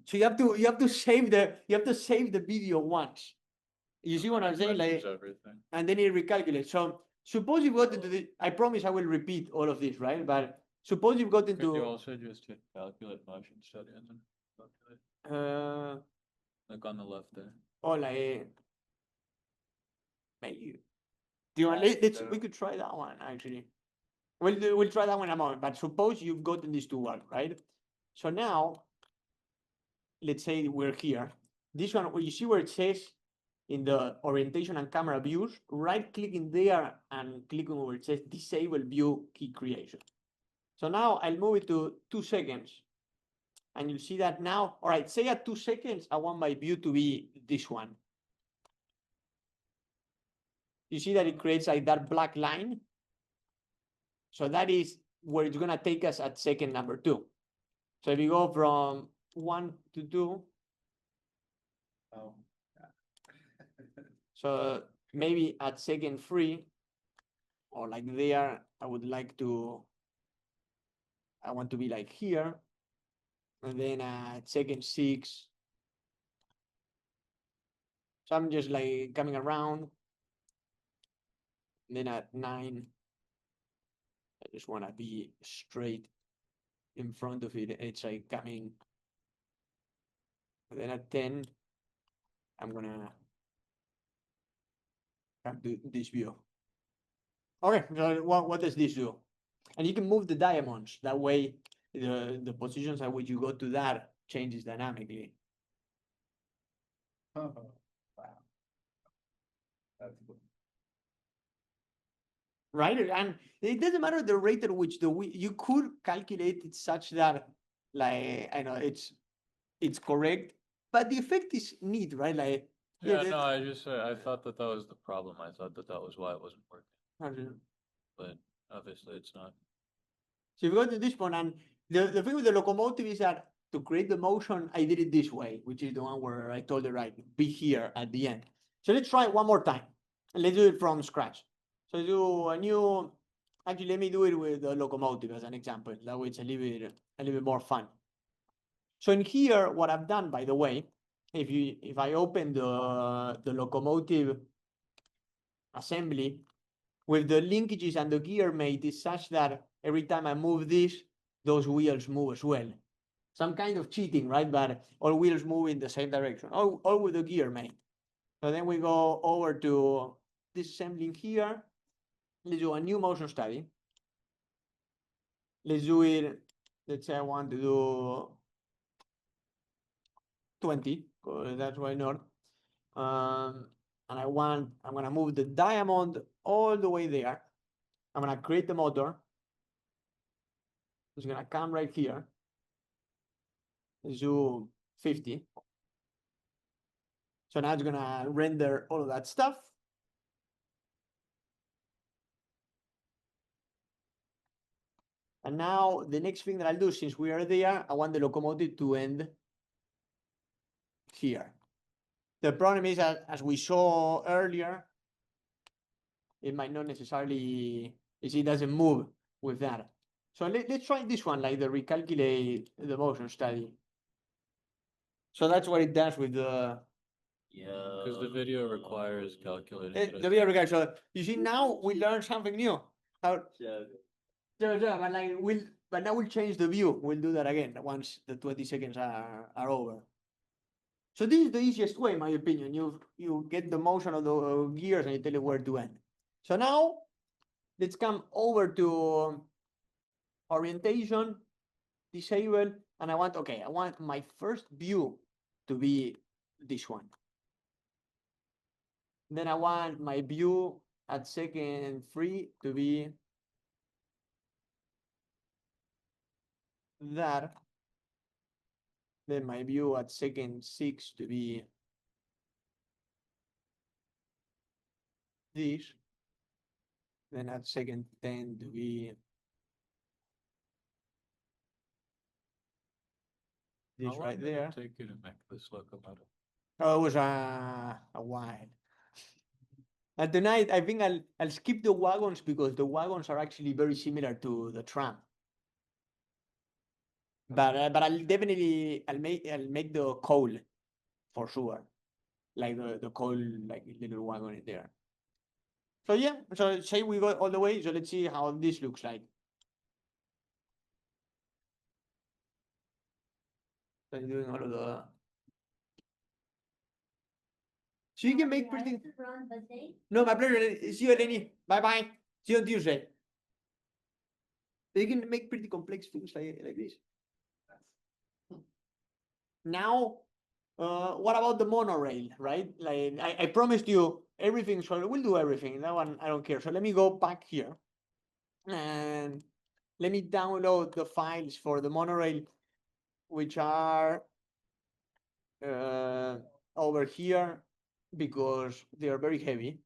A: So you have to save the video once. You see what I'm saying? Like,
C: Everything.
A: and then it recalculates. So suppose you've got into the, I promise I will repeat all of this, right? But suppose you've got
C: Could you
A: into
C: also just hit calculate motion study and then calculate? Like on the left there.
A: or like maybe. Do you want? We could try that one actually. We'll try that one in a moment. But suppose you've gotten this to work, right? So now, let's say we're here. This one, where you see where it says in the orientation and camera views, right click in there and click on where it says disable view key creation. So now I'll move it to 2 seconds. And you'll see that now, all right, say at 2 seconds, I want my view to be this one. You see that it creates like that black line? So that is where it's gonna take us at second number 2. So if you go from 1 to 2,
B: Oh.
A: so maybe at second 3, or like there, I would like to, I want to be like here. And then at second 6, so I'm just like coming around. And then at 9, I just want to be straight in front of it. It's like coming. And then at 10, I'm gonna come to this view. Okay, so what does this do? And you can move the diamonds. That way, the positions at which you go to that changes dynamically.
B: Wow. That's cool.
A: Right? And it doesn't matter the rate at which you could calculate it such that, like, I know it's correct, but the effect is neat, right? Like,
C: Yeah, no, I thought that was the problem. I thought that was why it wasn't working, but obviously it's not.
A: So if you go to this one, and the thing with the locomotive is that to create the motion, I did it this way, which is the one where I told it right, be here at the end. So let's try it one more time. Let's do it from scratch. So do a new, actually, let me do it with the locomotive as an example. That way it's a little bit more fun. So in here, what I've done, by the way, if I open the locomotive assembly, with the linkages and the gear made is such that every time I move this, those wheels move as well. Some kind of cheating, right? But all wheels move in the same direction, all with the gear made. So then we go over to this assembling here. Let's do a new motion study. Let's do it, let's say I want to do 20, because that's why not. And I'm gonna move the diamond all the way there. I'm gonna create the motor. It's gonna come right here. Let's do 50. So now it's gonna render all of that stuff. And now the next thing that I'll do, since we are there, I want the locomotive to end here. The problem is that, as we saw earlier, it might not necessarily, it doesn't move with that. So let's try this one, like the recalculate the motion study. So that's what it does with the
E: Yeah.
C: Because the video requires calculating.
A: the video recalculate. So you see, now we learned something new. How
E: Yeah.
A: but now we'll change the view. We'll do that again once the 20 seconds are over. So this is the easiest way, in my opinion. You get the motion of the gears and you tell it where to end. So now let's come over to orientation, disable, and I want my first view to be this one. Then I want my view at second 3 to be that. Then my view at second 6 to be this. Then at second 10 to be this
C: How long
A: right
C: did it
A: there.
C: take you to make this locomotive?
A: Oh, it was a while. And tonight, I think I'll skip the wagons because the wagons are actually very similar to the tram. But I'll make the coal for sure, like the coal like little wagon in there. So yeah, so say we go all the way. So let's see how this looks like. So I'm doing all of the. So you can make pretty. No, my pleasure. See you, Eleni. Bye bye. See you on Tuesday. You can make pretty complex things like this. Now, what about the monorail, right? Like I promised you everything, so we'll do everything. That one I don't care. So let me go back here and let me download the files for the monorail, which are over here because they are very heavy.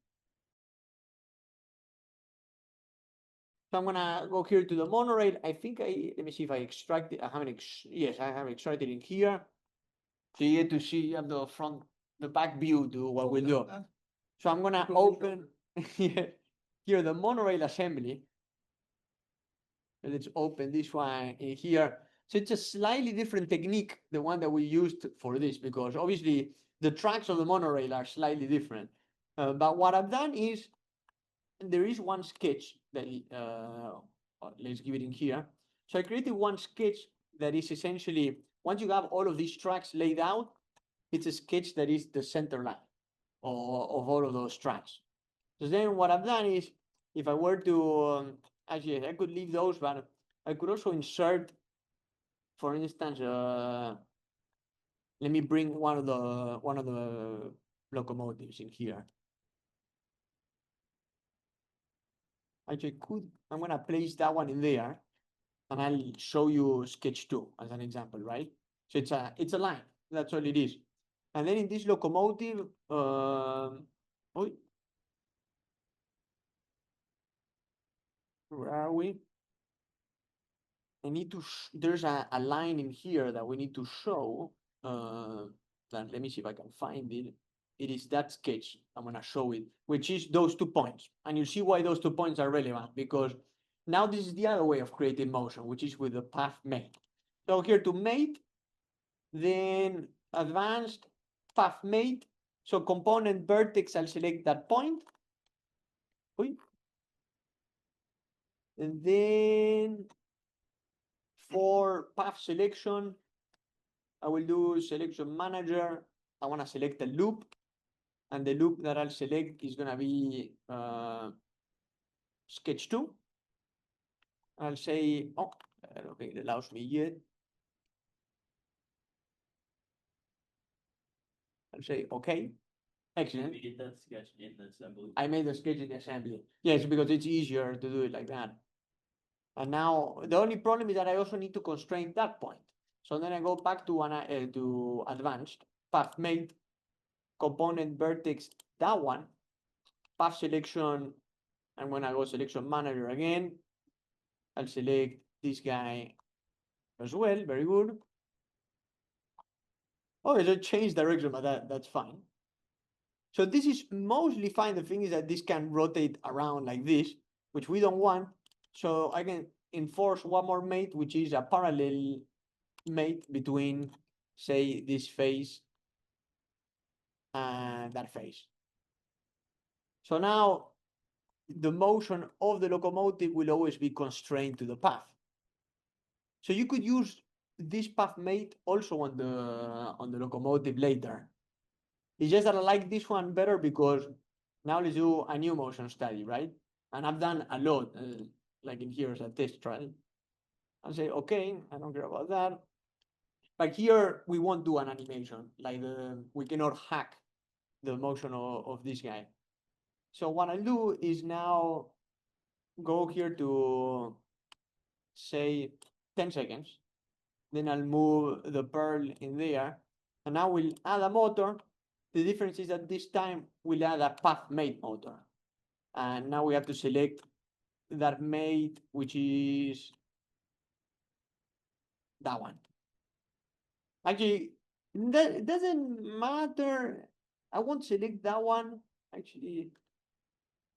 A: So I'm gonna go here to the monorail. I think let me see if I extract it. I haven't, yes, I have extracted in here. So you get to see the back view to what we'll do. So I'm gonna open here the monorail assembly. And let's open this one in here. So it's a slightly different technique, the one that we used for this, because obviously the tracks of the monorail are slightly different. But what I've done is, there is one sketch that, let's give it in here. So I created one sketch that is essentially, once you have all of these tracks laid out, it's a sketch that is the center line of all of those tracks. So then what I've done is, if I were to, actually I could leave those, but I could also insert, for instance, let me bring one of the locomotives in here. Actually, I'm gonna place that one in there, and I'll show you sketch 2 as an example, right? So it's a line. That's all it is. And then in this locomotive, where are we? I need to, there's a line in here that we need to show. Let me see if I can find it. It is that sketch. I'm gonna show it, which is those 2 points. And you see why those 2 points are relevant, because now this is the other way of creating motion, which is with the path mate. So here to mate, then advanced path mate. So component vertex, I'll select that point. And then for path selection, I will do selection manager. I want to select a loop, and the loop that I'll select is going to be sketch 2. I'll say, oh, I don't think it allows me yet. I'll say, okay, excellent.
E: We get that sketch in the assembly.
A: I made the sketch in the assembly. Yes, because it's easier to do it like that. And now the only problem is that I also need to constrain that point. So then I go back to advanced path mate, component vertex, that one, path selection. I'm gonna go selection manager again. I'll select this guy as well. Very good. Oh, it's a change direction, but that's fine. So this is mostly fine. The thing is that this can rotate around like this, which we don't want. So I can enforce one more mate, which is a parallel mate between, say, this face and that face. So now the motion of the locomotive will always be constrained to the path. So you could use this path mate also on the locomotive later. It's just that I like this one better because now let's do a new motion study, right? And I've done a lot, like in here as a test trial. I'll say, okay, I don't care about that. But here we won't do an animation, like we cannot hack the motion of this guy. So what I'll do is now go here to say 10 seconds. Then I'll move the pearl in there. And now we'll add a motor. The difference is that this time we'll add a path mate motor. And now we have to select that mate, which is that one. Actually, it doesn't matter. I won't select that one. Actually,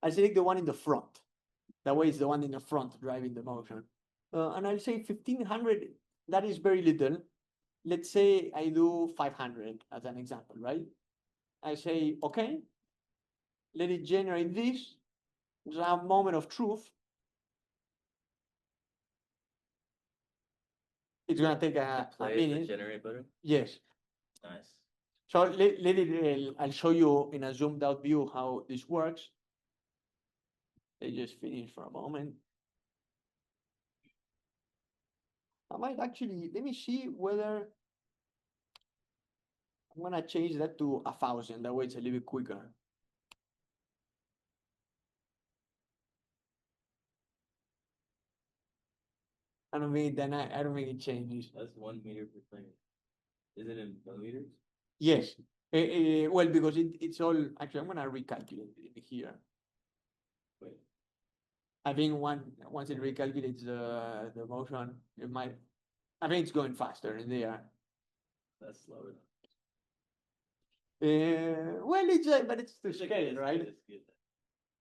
A: I select the one in the front. That way it's the one in the front driving the motion. And I'll say 1500, that is very little. Let's say I do 500 as an example, right? I say, okay, let it generate this. There's a moment of truth. It's gonna take a minute.
E: Generate better.
A: Yes.
E: Nice.
A: So let it, I'll show you in a zoomed out view how this works. Let just finish for a moment. I might actually, let me see whether I'm gonna change that to 1000. That way it's a little bit quicker. I don't think it changes.
E: That's 1 meter per second. Is it in millimeters?
A: Yes. Well, because it's all, actually, I'm gonna recalculate it here.
E: Wait,
A: I think once it recalculates the motion, it might, I think it's going faster in there.
E: that's slower.
A: Well, it's but it's to scale, right?
E: It's good.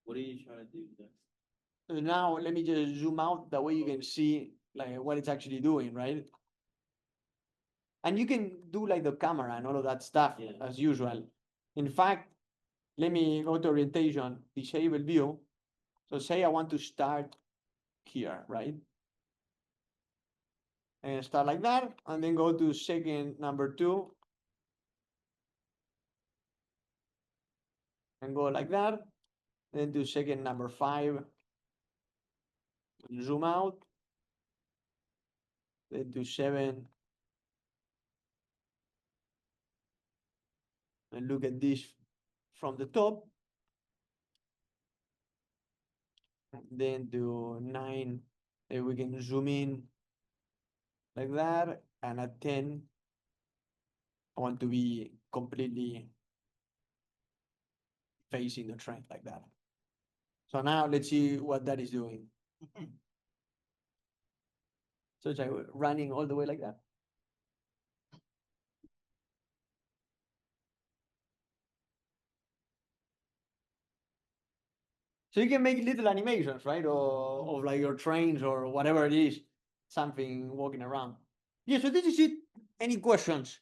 E: What are you trying to do next?
A: Now let me just zoom out, that way you can see like what it's actually doing, right? And you can do like the camera and all of that stuff
E: Yeah.
A: as usual. In fact, let me go to orientation, disable view. So say I want to start here, right? And start like that, and then go to second number 2. And go like that. Then do second number 5. Zoom out. Then do 7. And look at this from the top. Then do 9. Then we can zoom in like that. And at 10, I want to be completely facing the train like that. So now let's see what that is doing. So it's like running all the way like that. So you can make little animations, right? Or of like your trains or whatever it is, something walking around. Yeah, so this is it. Any questions?